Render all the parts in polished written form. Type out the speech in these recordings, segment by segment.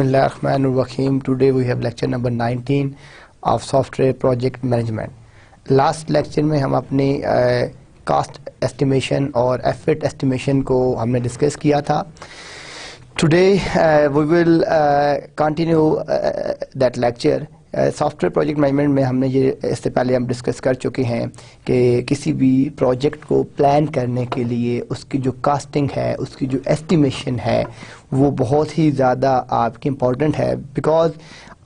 Bismillahirrahmanirrahim. Today we have lecture number 19 of software project management. Last lecture में हम अपनी cost estimation और effort estimation को हमने discuss किया था. Today we will continue that lecture. Software project management में हमने ये इससे पहले हम डिस्कस कर चुके हैं कि किसी भी प्रोजेक्ट को प्लान करने के लिए उसकी जो कास्टिंग है, उसकी जो एस्टिमेशन है, वो बहुत ही ज़्यादा आपकी इम्पोर्टेंट है. बिकॉज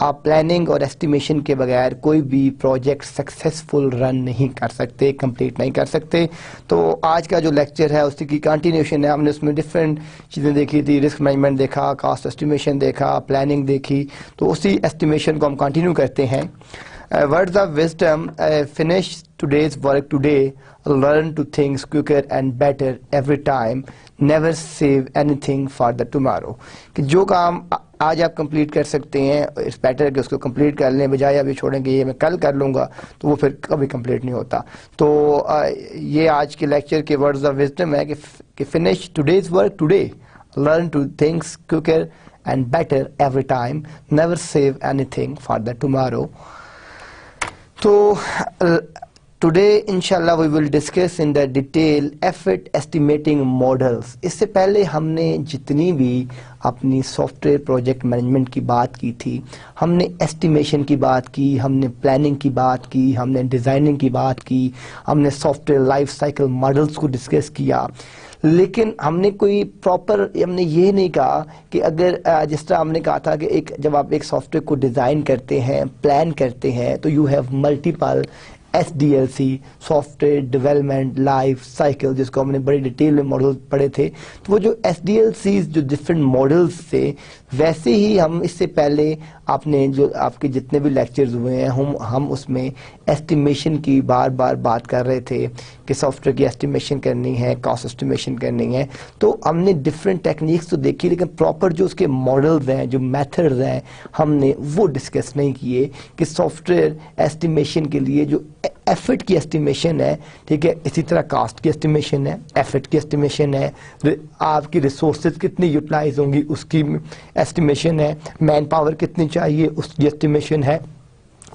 आप प्लानिंग और एस्टिमेशन के बगैर कोई भी प्रोजेक्ट सक्सेसफुल रन नहीं कर सकते, कंप्लीट नहीं कर सकते. तो आज का जो लेक्चर है उसकी की कंटिन्यूशन है. हमने उसमें डिफरेंट चीज़ें देखी थी, रिस्क मैनेजमेंट देखा, कास्ट एस्टिमेशन देखा, प्लानिंग देखी. तो उसी एस्टिमेशन को हम कंटिन्यू करते हैं. Words of wisdom, finish today's work today, learn to things quicker and better every time, never save anything for the tomorrow. कि जो काम आज आप कंप्लीट कर सकते हैं इट्स बेटर कि उसको कंप्लीट कर लें, बजाय अभी छोड़ेंगे ये मैं कल कर लूँगा, तो वो फिर कभी कंप्लीट नहीं होता. तो ये आज के लेक्चर के वर्ड्स ऑफ विजडम है कि finish today's work today, learn two things quicker and better every time, never save anything for the tomorrow. तो टुडे इंशाल्लाह we will discuss in the detail effort estimating models. इससे पहले हमने जितनी भी अपनी सॉफ्टवेयर प्रोजेक्ट मैनेजमेंट की बात की थी, हमने एस्टिमेशन की बात की, हमने प्लानिंग की बात की, हमने डिज़ाइनिंग की बात की, हमने सॉफ्टवेयर लाइफ साइकिल मॉडल्स को डिस्कस किया. लेकिन हमने कोई प्रॉपर हमने ये नहीं कहा कि अगर जिस तरह हमने कहा था कि जब आप एक सॉफ्टवेयर को डिज़ाइन करते हैं, प्लान करते हैं, तो you have multiple SDLC, software development life cycle, जिसको हमने बड़ी डिटेल में मॉडल पढ़े थे. तो वो जो SDLCs जो डिफरेंट मॉडल्स थे, वैसे ही हम इससे पहले आपने जो आपके जितने भी लेक्चर्स हुए हैं हम उसमें एस्टिमेशन की बार बार बात कर रहे थे कि सॉफ्टवेयर की एस्टिमेशन करनी है, कॉस्ट एस्टिमेशन करनी है. तो हमने डिफरेंट टेक्निक्स तो देखी, लेकिन प्रॉपर जो उसके मॉडल्स हैं, जो मेथड्स हैं, हमने वो डिस्कस नहीं किए कि सॉफ्टवेयर एस्टिमेशन के लिए जो एफर्ट की एस्टिमेशन है, ठीक है, इसी तरह कास्ट की एस्टिमेशन है, एफर्ट की एस्टिमेशन है, आपकी रिसोर्सेज कितनी यूटिलाइज होंगी उसकी एस्टिमेशन है, मैन पावर कितनी चाहिए उसकी एस्टिमेशन है.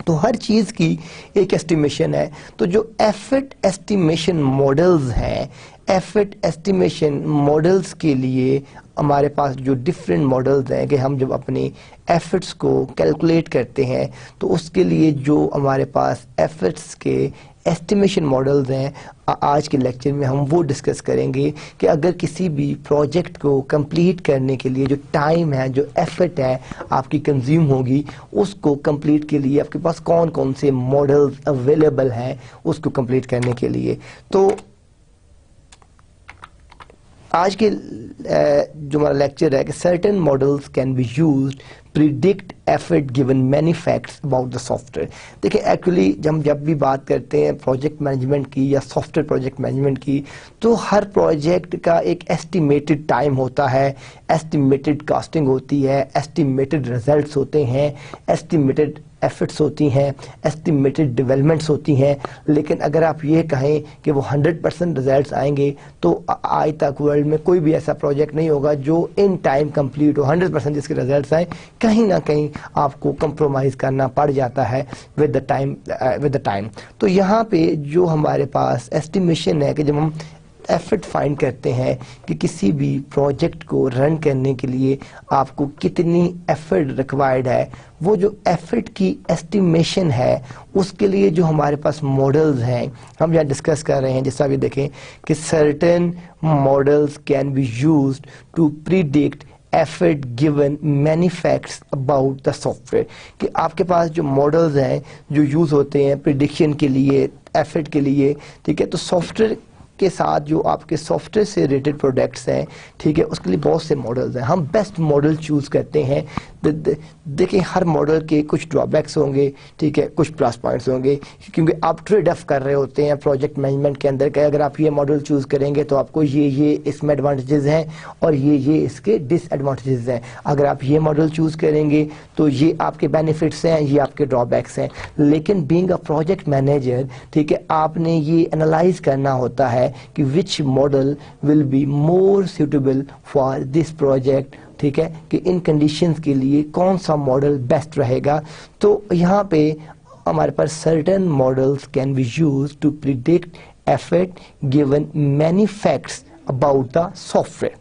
तो हर चीज़ की एक एस्टिमेशन है. तो जो एफर्ट एस्टिमेशन मॉडल्स हैं, एफर्ट एस्टिमेशन मॉडल्स के लिए हमारे पास जो डिफरेंट मॉडल्स हैं कि हम जब अपनी एफर्ट्स को कैलकुलेट करते हैं तो उसके लिए जो हमारे पास एफर्ट्स के एस्टिमेशन मॉडल्स हैं, आज के लेक्चर में हम वो डिस्कस करेंगे कि अगर किसी भी प्रोजेक्ट को कंप्लीट करने के लिए जो टाइम है, जो एफर्ट है आपकी कंज्यूम होगी, उसको कंप्लीट के लिए आपके पास कौन कौन से मॉडल्स अवेलेबल हैं उसको कंप्लीट करने के लिए. तो आज के जो हमारा लेक्चर है कि certain models can be used predict effort given many facts about the software. देखिए एक्चुअली जब भी बात करते हैं प्रोजेक्ट मैनेजमेंट की या सॉफ्टवेयर प्रोजेक्ट मैनेजमेंट की, तो हर प्रोजेक्ट का एक एस्टिमेटेड टाइम होता है, एस्टिमेटेड कॉस्टिंग होती है, एस्टिमेटेड रिजल्ट्स होते हैं, एस्टिमेटेड एफर्ट्स होती हैं, एस्टिमेटेड डेवलपमेंट्स होती हैं. लेकिन अगर आप ये कहें कि वो 100% रिजल्ट्स आएंगे, तो आज तक वर्ल्ड में कोई भी ऐसा प्रोजेक्ट नहीं होगा जो इन टाइम कंप्लीट हो, 100% जिसके रिजल्ट्स आए. कहीं ना कहीं आपको कंप्रोमाइज़ करना पड़ जाता है विद द टाइम. तो यहाँ पे जो हमारे पास एस्टिमेशन है कि जब हम एफर्ट फाइंड करते हैं कि किसी भी प्रोजेक्ट को रन करने के लिए आपको कितनी एफर्ट रिक्वायर्ड है, वो जो एफर्ट की एस्टिमेशन है उसके लिए जो हमारे पास मॉडल्स हैं हम यहाँ डिस्कस कर रहे हैं. जैसा भी देखें कि certain models can be used to predict effort given many facts about the software. कि आपके पास जो मॉडल्स हैं जो यूज़ होते हैं प्रिडिक्शन के लिए, एफर्ट के लिए, ठीक है. तो सॉफ्टवेयर के साथ जो आपके सॉफ्टवेयर से रिलेटेड प्रोडक्ट्स हैं, ठीक है, उसके लिए बहुत से मॉडल्स हैं. हम बेस्ट मॉडल चूज़ करते हैं. देखिए हर मॉडल के कुछ ड्रॉबैक्स होंगे, ठीक है, कुछ प्लस पॉइंट्स होंगे, क्योंकि आप ट्रेड ऑफ कर रहे होते हैं प्रोजेक्ट मैनेजमेंट के अंदर कि अगर आप ये मॉडल चूज़ करेंगे तो आपको ये इसमें एडवांटेजेस हैं और ये इसके डिसएडवांटेजेस हैं. अगर आप ये मॉडल चूज़ करेंगे तो ये आपके बेनिफिट्स हैं, ये आपके ड्रॉबैक्स हैं. लेकिन बीइंग अ प्रोजेक्ट मैनेजर, ठीक है, आपने ये एनालाइज करना होता है कि which model will be more suitable for this project ठीक है, कि इन कंडीशंस के लिए कौन सा मॉडल बेस्ट रहेगा। तो यहाँ पे हमारे पास certain models can be use to predict effort given many facts about the software.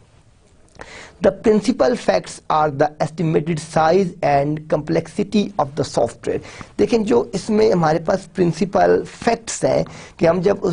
The principal facts are the estimated size and complexity of the software। देखें जो इसमें हमारे पास प्रिंसिपल फैक्ट्स हैं कि हम जब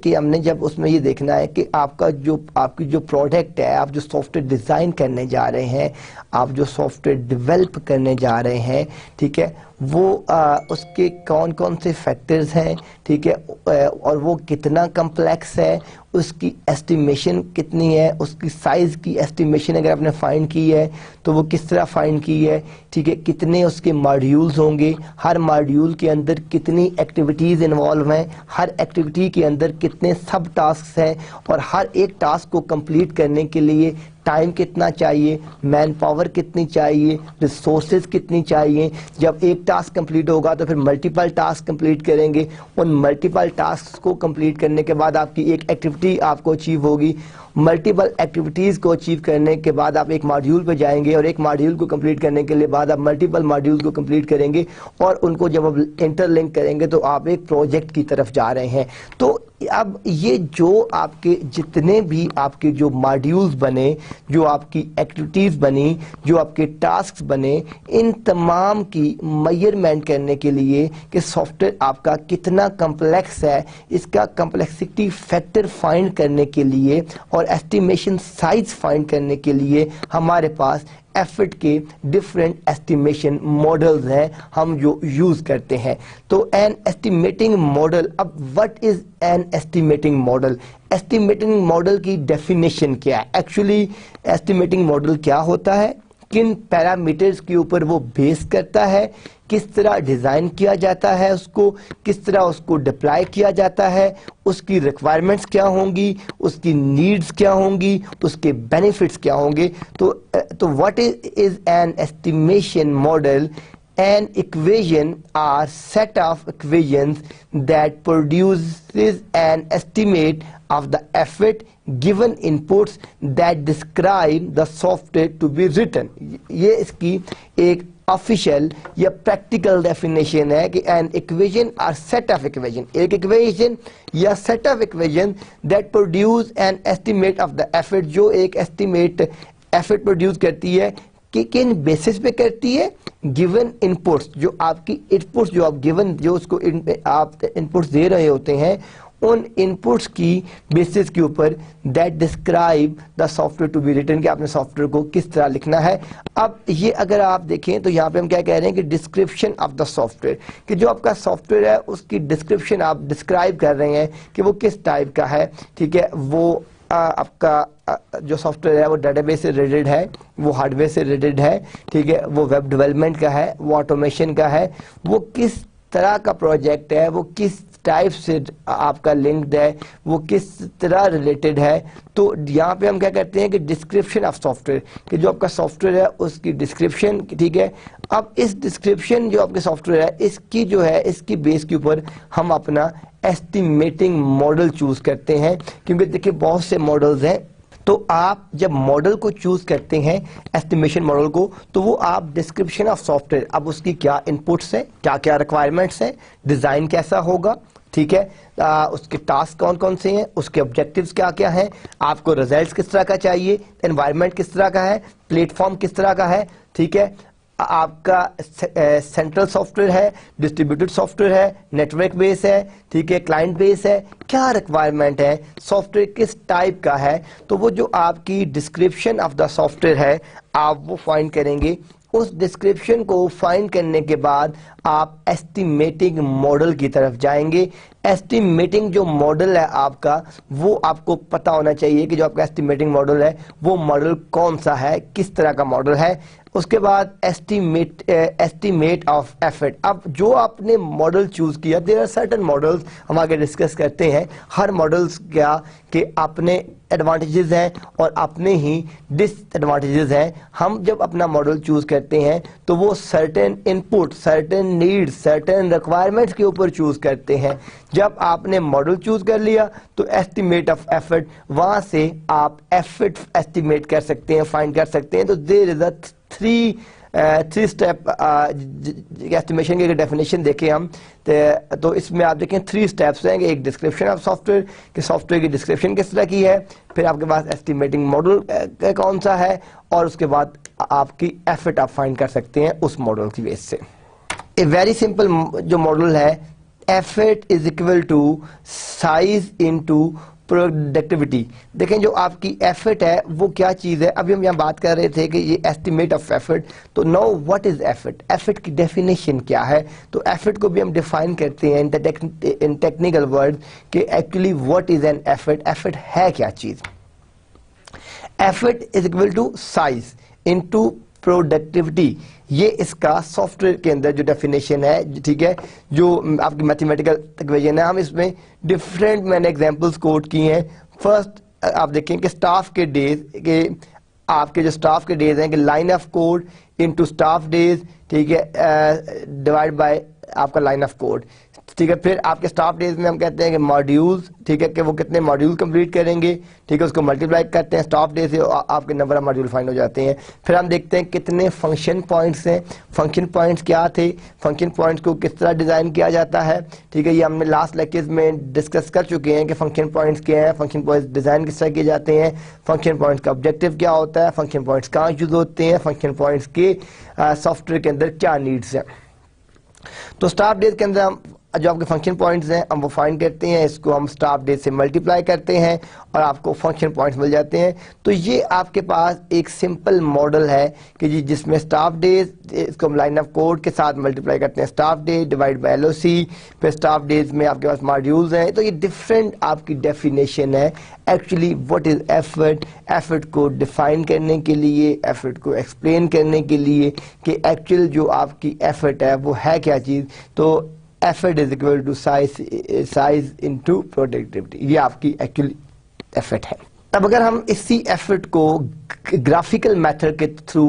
हमने जब उसमें ये देखना है कि आपकी जो प्रोडक्ट है, आप जो सॉफ्टवेयर डिज़ाइन करने जा रहे हैं, आप जो सॉफ्टवेयर डेवलप करने जा रहे हैं, ठीक है, वो उसके कौन कौन से फैक्टर्स हैं, ठीक है, और वो कितना कम्प्लेक्स है, उसकी एस्टिमेशन कितनी है, उसकी साइज़ की एस्टिमेशन अगर आपने फाइंड की है तो वो किस तरह फाइंड की है, ठीक है, कितने उसके मॉड्यूल्स होंगे, हर मॉड्यूल के अंदर कितनी एक्टिविटीज़ इन्वॉल्व हैं, हर एक्टिविटी के अंदर कितने सब टास्क हैं, और हर एक टास्क को कंप्लीट करने के लिए टाइम कितना चाहिए, मैन पावर कितनी चाहिए, रिसोर्सेज कितनी चाहिए। जब एक टास्क कंप्लीट होगा तो फिर मल्टीपल टास्क कंप्लीट करेंगे, उन मल्टीपल टास्क को कंप्लीट करने के बाद आपकी एक एक्टिविटी आपको अचीव होगी। मल्टीपल एक्टिविटीज़ को अचीव करने के बाद आप एक मॉड्यूल पे जाएंगे, और एक मॉड्यूल को कंप्लीट करने के लिए बाद आप मल्टीपल मॉड्यूल को कंप्लीट करेंगे, और उनको जब आप इंटरलिंक करेंगे तो आप एक प्रोजेक्ट की तरफ जा रहे हैं। तो अब ये जो आपके जितने भी आपके जो मॉड्यूल्स बने, जो आपकी एक्टिविटीज़ बनी, जो आपके टास्क बने, इन तमाम की मेजरमेंट करने के लिए कि सॉफ्टवेयर आपका कितना कम्प्लेक्स है, इसका कम्प्लेक्सिटी फैक्टर फाइंड करने के लिए और एस्टिमेशन साइज फाइंड करने के लिए हमारे पास एफर्ट के डिफरेंट एस्टिमेशन मॉडल्स हैं हम जो यूज करते हैं। तो एन एस्टिमेटिंग मॉडल, अब what is N estimating model? Estimating model की डेफिनेशन क्या है? एक्चुअली एस्टिमेटिंग मॉडल क्या होता है, किन पैरामीटर्स के ऊपर वो बेस करता है, किस तरह डिज़ाइन किया जाता है, उसको किस तरह उसको डिप्लॉय किया जाता है, उसकी रिक्वायरमेंट्स क्या होंगी, उसकी नीड्स क्या होंगी, उसके बेनिफिट्स क्या होंगे। तो what is N estimation model? An equation or set of equations that produces an estimate of the effort given inputs that describe the software to be written। ये इसकी एक ऑफिशियल या प्रैक्टिकल डेफिनेशन है कि an equation और set of equation, एक equation या set of equation that produce an estimate of the effort, जो एक एस्टिमेट एफर्ट प्रोड्यूस करती है कि किन बेसिस पे करती है, गिवन इनपुट्स, जो आपकी इनपुट्स जो आप गिवन जो उसको आप इनपुट्स दे रहे होते हैं, उन इनपुट्स की बेसिस के ऊपर that describe the software to be written, कि आपने सॉफ्टवेयर को किस तरह लिखना है। अब ये अगर आप देखें तो यहाँ पे हम क्या कह रहे हैं कि डिस्क्रिप्शन ऑफ द सॉफ्टवेयर, कि जो आपका सॉफ्टवेयर है उसकी डिस्क्रिप्शन आप डिस्क्राइब कर रहे हैं कि वो किस टाइप का है, ठीक है, वो आपका जो सॉफ्टवेयर है वो डेटाबेस से रिलेटेड है, वो हार्डवेयर से रिलेटेड है, ठीक है, वो वेब डेवलपमेंट का है, वो ऑटोमेशन का है, वो किस तरह का प्रोजेक्ट है, वो किस टाइप से आपका लिंक्ड है, वो किस तरह रिलेटेड है। तो यहाँ पे हम क्या करते हैं कि डिस्क्रिप्शन ऑफ सॉफ्टवेयर, कि जो आपका सॉफ्टवेयर है उसकी डिस्क्रिप्शन, ठीक है। अब इस डिस्क्रिप्शन जो आपके सॉफ्टवेयर है इसकी जो है इसकी बेस के ऊपर हम अपना एस्टिमेटिंग मॉडल चूज करते हैं, क्योंकि देखिए बहुत से मॉडल्स हैं। तो आप जब मॉडल को चूज करते हैं एस्टिमेशन मॉडल को, तो वो आप डिस्क्रिप्शन ऑफ सॉफ्टवेयर, अब उसकी क्या इनपुट्स है, क्या क्या रिक्वायरमेंट्स है, डिजाइन कैसा होगा, ठीक है, उसके टास्क कौन कौन से हैं, उसके ऑब्जेक्टिव्स क्या क्या हैं, आपको रिजल्ट्स किस तरह का चाहिए, एनवायरनमेंट किस तरह का है, प्लेटफॉर्म किस तरह का है, ठीक है, आपका सेंट्रल सॉफ्टवेयर है, डिस्ट्रीब्यूटेड सॉफ्टवेयर है, नेटवर्क बेस है, ठीक है, क्लाइंट बेस है, क्या रिक्वायरमेंट है, सॉफ्टवेयर किस टाइप का है। तो वो जो आपकी डिस्क्रिप्शन ऑफ द सॉफ्टवेयर है आप वो फाइंड करेंगे। उस डिस्क्रिप्शन को फाइंड करने के बाद आप एस्टिमेटिंग मॉडल की तरफ जाएंगे। एस्टिमेटिंग जो मॉडल है आपका, वो आपको पता होना चाहिए कि जो आपका एस्टिमेटिंग मॉडल है वो मॉडल कौन सा है, किस तरह का मॉडल है। उसके बाद एस्टिमेट ऑफ एफर्ट। अब जो आपने मॉडल चूज किया, देयर आर सर्टेन मॉडल्स, हम आगे डिस्कस करते हैं। हर मॉडल्स क्या कि अपने एडवांटेजेस हैं और अपने ही डिसएडवांटेजेस हैं। हम जब अपना मॉडल चूज करते हैं तो वो certain input, certain needs, certain requirements के ऊपर चूज करते हैं। जब आपने मॉडल चूज कर लिया तो एस्टिमेट ऑफ एफर्ट, वहां से आप एफर्ट एस्टिमेट कर सकते हैं, फाइंड कर सकते हैं। तो there is a three step estimation की डेफिनेशन देखें हम तो इसमें आप देखें 3 स्टेप्स हैं। एक डिस्क्रिप्शन ऑफ सॉफ्टवेयर कि सॉफ्टवेयर की डिस्क्रिप्शन किस तरह की है, फिर आपके पास एस्टिमेटिंग मॉडल कौन सा है, और उसके बाद आपकी एफर्ट आप फाइंड कर सकते हैं उस मॉडल की बेस से। ए वेरी सिंपल जो मॉडल है, effort is equal to size into productivity. देखें जो आपकी एफर्ट है वो क्या चीज़ है, अभी हम यहाँ बात कर रहे थे कि ये एस्टिमेट ऑफ एफर्ट। तो now what is effort, effort की डेफिनेशन क्या है। तो एफर्ट को भी हम डिफाइन करते हैं इन टेक्निकल वर्ड कि actually what is an effort, effort है क्या चीज़। Effort is equal to size into productivity, ये इसका सॉफ्टवेयर के अंदर जो डेफिनेशन है, ठीक है, जो आपकी मैथमेटिकल इक्वेशन है। हम इसमें डिफरेंट मैंने एग्जांपल्स कोट किए हैं। फर्स्ट आप देखें कि स्टाफ के डेज के, आपके जो स्टाफ के डेज हैं कि line of code into staff days, ठीक है, डिवाइड बाय आपका लाइन ऑफ कोड, ठीक है। फिर आपके स्टाफ डेज में हम कहते हैं कि मॉड्यूल्स, ठीक है, कि वो कितने मॉड्यूल कंप्लीट करेंगे, ठीक है, उसको मल्टीप्लाई करते हैं स्टाफ डे से, आपके नंबर ऑफ मॉड्यूल फाइंड हो जाते हैं। फिर हम देखते हैं कितने फंक्शन पॉइंट्स हैं, फंक्शन पॉइंट्स क्या थे, फंक्शन पॉइंट्स को किस तरह डिज़ाइन किया जाता है, ठीक है। ये हमने लास्ट लेक्चर्स में डिस्कस कर चुके हैं कि फंक्शन पॉइंट्स क्या हैं, फंक्शन पॉइंट्स डिज़ाइन किस तरह किए जाते हैं, फंक्शन पॉइंट्स का ऑब्जेक्टिव क्या होता है, फंक्शन पॉइंट्स कहाँ यूज होते हैं, फंक्शन पॉइंट्स के सॉफ्टवेयर के अंदर क्या नीड्स हैं। तो स्टाफ डेज के अंदर हम जो आपके फंक्शन पॉइंट्स हैं हम वो फाइंड करते हैं, इसको हम स्टाफ डेज से मल्टीप्लाई करते हैं और आपको फंक्शन पॉइंट्स मिल जाते हैं। तो ये आपके पास एक सिंपल मॉडल है कि जी जिसमें स्टाफ डेज, इसको हम लाइन ऑफ कोड के साथ मल्टीप्लाई करते हैं, staff days divide by LOC, फिर स्टाफ डेज में आपके पास मॉड्यूल्स हैं। तो ये डिफरेंट आपकी डेफिनेशन है actually what is effort, effort को डिफाइन करने के लिए, एफर्ट को एक्सप्लेन करने के लिए कि एक्चुअल जो आपकी एफर्ट है वो है क्या चीज़। तो effort is equal to size into productivity, ये आपकी एक्चुअली एफर्ट है। अब अगर हम इसी एफर्ट को ग्राफिकल मेथड के थ्रू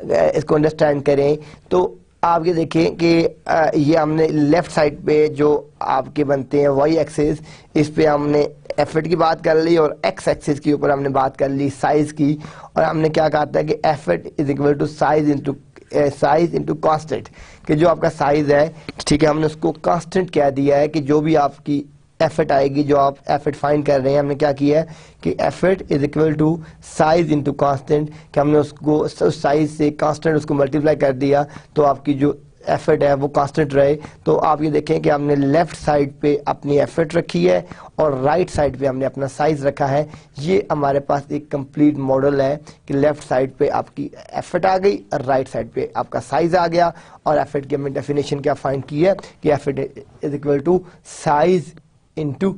इसको अंडरस्टैंड करें तो आप ये देखें कि ये हमने लेफ्ट साइड पे जो आपके बनते हैं वाई एक्सिस, इस पे हमने एफर्ट की बात कर ली और एक्स एक्सिस के ऊपर हमने बात कर ली साइज की, और हमने क्या कहा था कि effort is equal to size into constant, कि जो आपका साइज है, ठीक है, हमने उसको कांस्टेंट कह दिया है कि जो भी आपकी एफर्ट आएगी, जो आप एफर्ट फाइंड कर रहे हैं, हमने क्या किया है कि effort is equal to size into constant, कि हमने उसको साइज से कांस्टेंट उसको मल्टीप्लाई कर दिया तो आपकी जो एफर्ट है वो कांस्टेंट रहे। तो आप ये देखें कि हमने लेफ्ट साइड पे अपनी एफर्ट रखी है और राइट साइड पे हमने अपना साइज रखा है। ये हमारे पास एक कंप्लीट मॉडल है कि लेफ्ट साइड पे आपकी एफर्ट आ गई और राइट साइड पे आपका साइज आ गया। और एफर्ट की हमने डेफिनेशन क्या फाइंड की है कि effort is equal to size into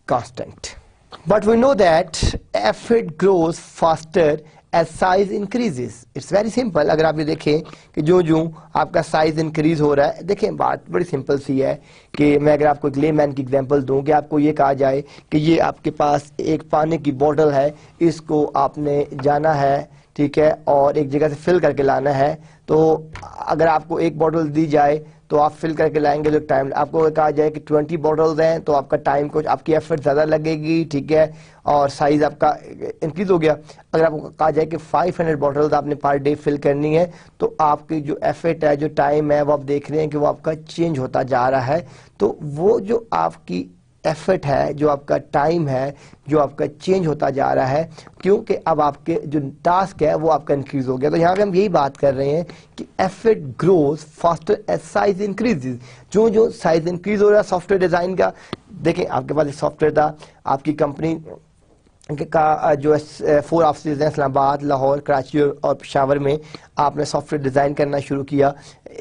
constant. But we know that effort grows faster as size increases. It's very simple। अगर आप ये देखें कि जो आपका साइज इंक्रीज हो रहा है, देखें बात बड़ी सिंपल सी है कि मैं अगर आपको एक लेमैन की एग्जांपल दूं कि आपको ये कहा जाए कि ये आपके पास एक पानी की बोतल है, इसको आपने जाना है, ठीक है, और एक जगह से फिल करके लाना है। तो अगर आपको एक बोतल दी जाए तो आप फिल करके लाएंगे, जो टाइम आपको कहा जाए कि 20 बॉटल्स हैं तो आपका टाइम को, आपकी एफर्ट ज़्यादा लगेगी, ठीक है, और साइज आपका इंक्रीज हो गया। अगर आपको कहा जाए कि 500 बॉटल्स आपने पर डे फिल करनी है तो आपकी जो एफर्ट है, जो टाइम है, वो आप देख रहे हैं कि वो आपका चेंज होता जा रहा है। तो वो जो आपकी एफर्ट है, जो आपका टाइम है, जो आपका चेंज होता जा रहा है, क्योंकि अब आपके जो टास्क है वो आपका इंक्रीज हो गया। तो यहाँ पे हम यही बात कर रहे हैं कि effort grows faster as size increases. जो साइज इंक्रीज हो रहा है सॉफ्टवेयर डिजाइन का, देखें आपके पास एक सॉफ्टवेयर था, आपकी कंपनी का जो 4 ऑफिस हैं इस्लामाबाद, लाहौर, कराची और पेशावर में, आपने सॉफ्टवेयर डिज़ाइन करना शुरू किया।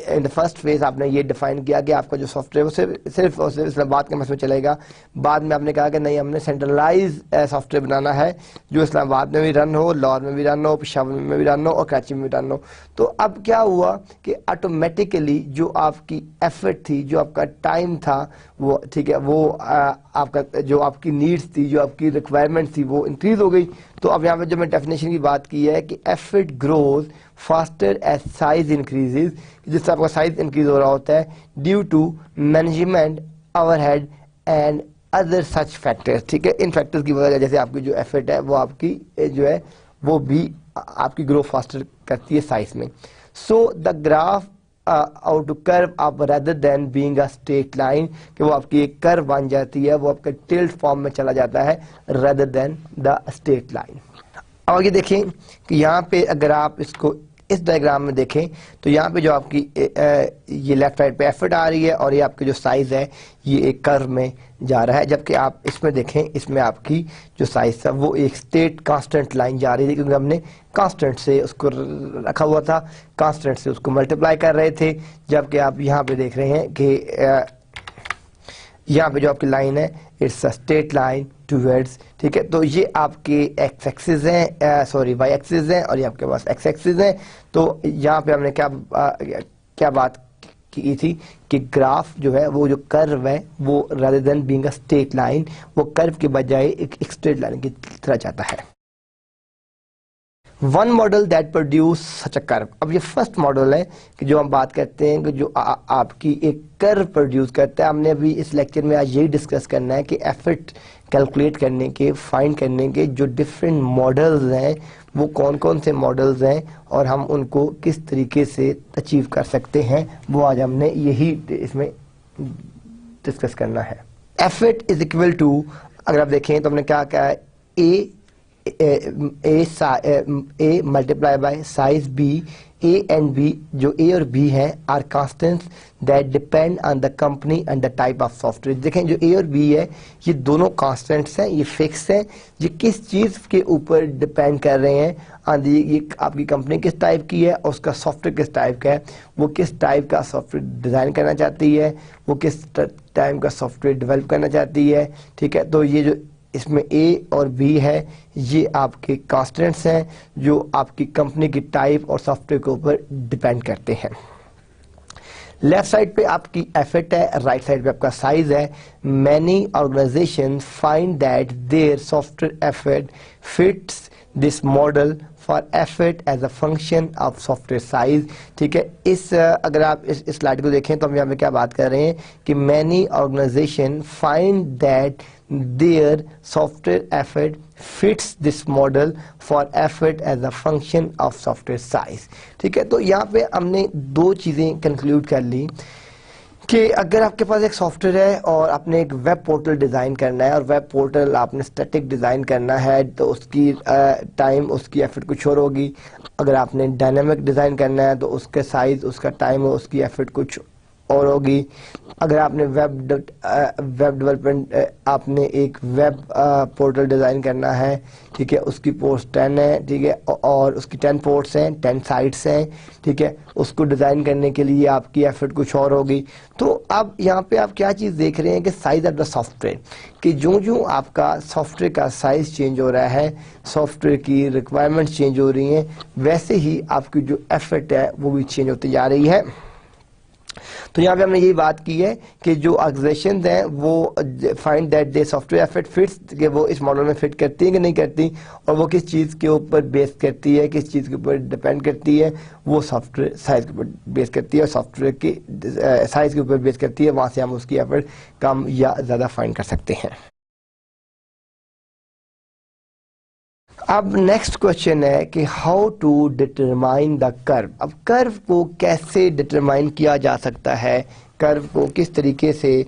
इन द फर्स्ट फेज आपने ये डिफाइन किया कि आपका जो सॉफ्टवेयर वो सिर्फ इस्लामाबाद के मसले में चलेगा। बाद में आपने कहा कि नहीं, हमने सेंट्रलाइज सॉफ्टवेयर बनाना है जो इस्लामाबाद में भी रन हो, लाहौर में भी रन हो, पेशावर में भी रन हो और कराची में भी रन हो। तो अब क्या हुआ कि ऑटोमेटिकली जो आपकी एफर्ट थी, जो आपका टाइम था, वो ठीक है, वो आपका जो आपकी नीड्स थी, जो आपकी रिक्वायरमेंट थी, वो इंक्रीज हो गई। तो अब यहाँ पे जो मैं डेफिनेशन की बात की है कि effort grows faster as size increases, जिससे आपका साइज इंक्रीज हो रहा होता है due to management overhead and other such factors, ठीक है। इन फैक्टर्स की वजह जैसे आपकी जो एफर्ट है वो आपकी जो है वो भी आपकी ग्रो फास्टर करती है साइज में। So the graph out to curve up rather than being a straight line, कि वो आपकी एक कर्व बन जाती है, वो आपका टिल्ट फॉर्म में चला जाता है rather than the straight line. और ये देखें कि यहाँ पे अगर आप इसको इस डायग्राम में देखें तो यहाँ पे जो आपकी ये लेफ्ट साइड पे एफर्ट आ रही है और ये आपकी जो साइज है ये एक कर्व में जा रहा है, जबकि आप इसमें देखें इसमें आपकी जो साइज था वो एक स्ट्रेट कांस्टेंट लाइन जा रही थी, क्योंकि हमने कांस्टेंट से उसको रखा हुआ था, कांस्टेंट से उसको मल्टीप्लाई कर रहे थे। जबकि आप यहाँ पे देख रहे हैं कि यहाँ पे जो आपकी लाइन है it's a straight line towards, ठीक है। तो ये आपके एक्स एक्सिस हैं, सॉरी वाई एक्सिस हैं, और ये आपके पास एक्स एक्सिस हैं। तो यहाँ पे हमने क्या बात की थी कि ग्राफ जो है वो जो कर्व है वो rather than being a straight line, वो कर्व के बजाय एक स्ट्रेट लाइन की तरह जाता है। One model that produce such a curve. अब ये फर्स्ट मॉडल है कि जो हम बात करते हैं कि जो आपकी एक कर्व प्रोड्यूस करता है। हमने अभी इस लेक्चर में आज यही डिस्कस करना है कि एफर्ट कैलकुलेट करने के, फाइंड करने के जो डिफरेंट मॉडल्स हैं वो कौन कौन से मॉडल्स हैं और हम उनको किस तरीके से अचीव कर सकते हैं, वो आज हमने यही इसमें डिस्कस करना है। एफर्ट इज इक्वल टू, अगर आप देखें तो हमने क्या कहा है, A multiply by size B. A and B, जो ए और बी हैं, are constants that depend on the company and the type of software. देखें जो ए और बी है ये दोनों कांस्टेंट्स हैं, ये फिक्स हैं। ये किस चीज़ के ऊपर डिपेंड कर रहे हैं, ये आपकी कंपनी किस टाइप की है और उसका सॉफ्टवेयर किस टाइप का है, वो किस टाइप का सॉफ्टवेयर डिज़ाइन करना चाहती है, वो किस टाइप का सॉफ्टवेयर डेवलप करना चाहती है, ठीक है। तो ये जो इसमें ए और बी है ये आपके कांस्टेंट्स हैं जो आपकी कंपनी की टाइप और सॉफ्टवेयर के ऊपर डिपेंड करते हैं। लेफ्ट साइड पे आपकी एफर्ट है, राइट साइड पे आपका साइज है। Many organisation find that their software effort fits this model for effort as a function of software size, ठीक है। अगर आप इस स्लाइड को देखें तो हम यहाँ पे क्या बात कर रहे हैं कि many organisation find that their software effort fits this model for effort as a function of software size, ठीक है। तो यहाँ पे हमने दो चीज़ें कंक्लूड कर ली कि अगर आपके पास एक सॉफ्टवेयर है और आपने एक वेब पोर्टल डिज़ाइन करना है और वेब पोर्टल आपने स्टैटिक डिज़ाइन करना है तो उसकी टाइम, उसकी एफर्ट कुछ और होगी। अगर आपने डायनामिक डिज़ाइन करना है तो उसके साइज़, उसका टाइम और उसकी एफर्ट कुछ और होगी। अगर आपने वेब डेवलपमेंट, आपने एक वेब पोर्टल डिज़ाइन करना है, ठीक है, उसकी पोर्ट्स 10 है, ठीक है, और उसकी 10 पोर्ट्स हैं, 10 साइट्स हैं, ठीक है, उसको डिज़ाइन करने के लिए आपकी एफर्ट कुछ और होगी। तो अब यहाँ पे आप क्या चीज़ देख रहे हैं कि साइज ऑफ द सॉफ्टवेयर, कि जो आपका सॉफ्टवेयर का साइज चेंज हो रहा है, सॉफ्टवेयर की रिक्वायरमेंट्स चेंज हो रही हैं, वैसे ही आपकी जो एफर्ट है वो भी चेंज होती जा रही है। तो यहाँ पे हमने यही बात की है कि जो ऑर्गेनाइजेशन हैं वो find that they software effort fits, कि वो इस मॉडल में फिट करती हैं कि नहीं करती, और वो किस चीज़ के ऊपर बेस करती है, किस चीज़ के ऊपर डिपेंड करती है, वो सॉफ्टवेयर साइज के ऊपर बेस करती है और सॉफ्टवेयर की साइज के ऊपर बेस करती है। वहाँ से हम उसकी एफर्ट कम या ज़्यादा फाइंड कर सकते हैं। अब नेक्स्ट क्वेश्चन है कि how to determine the curve. अब कर्व को कैसे डिटरमाइन किया जा सकता है, कर्व को किस तरीके से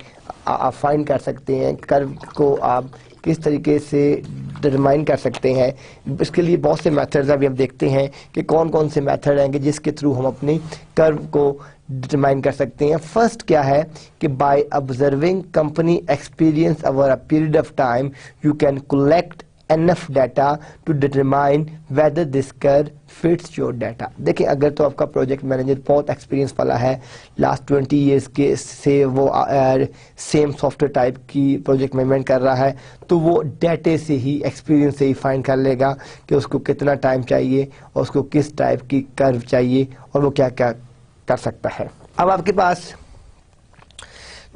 आप फाइंड कर सकते हैं, कर्व को आप किस तरीके से डिटरमाइन कर सकते हैं। इसके लिए बहुत से मेथड्स अभी हम देखते हैं कि कौन कौन से मेथड हैं कि जिसके थ्रू हम अपनी कर्व को डिटरमाइन कर सकते हैं। फर्स्ट क्या है कि by observing company experience over a period of time you can collect enough data to determine whether this curve fits your data। देखिए अगर तो आपका प्रोजेक्ट मैनेजर बहुत एक्सपीरियंस वाला है, लास्ट 20 ईयर्स के से वो सेम सॉफ्टवेयर टाइप की प्रोजेक्ट मैनेजमेंट कर रहा है, तो वो डाटे से ही, एक्सपीरियंस से ही फाइंड कर लेगा कि उसको कितना टाइम चाहिए और उसको किस टाइप की कर्व चाहिए और वो क्या क्या कर सकता है। अब आपके पास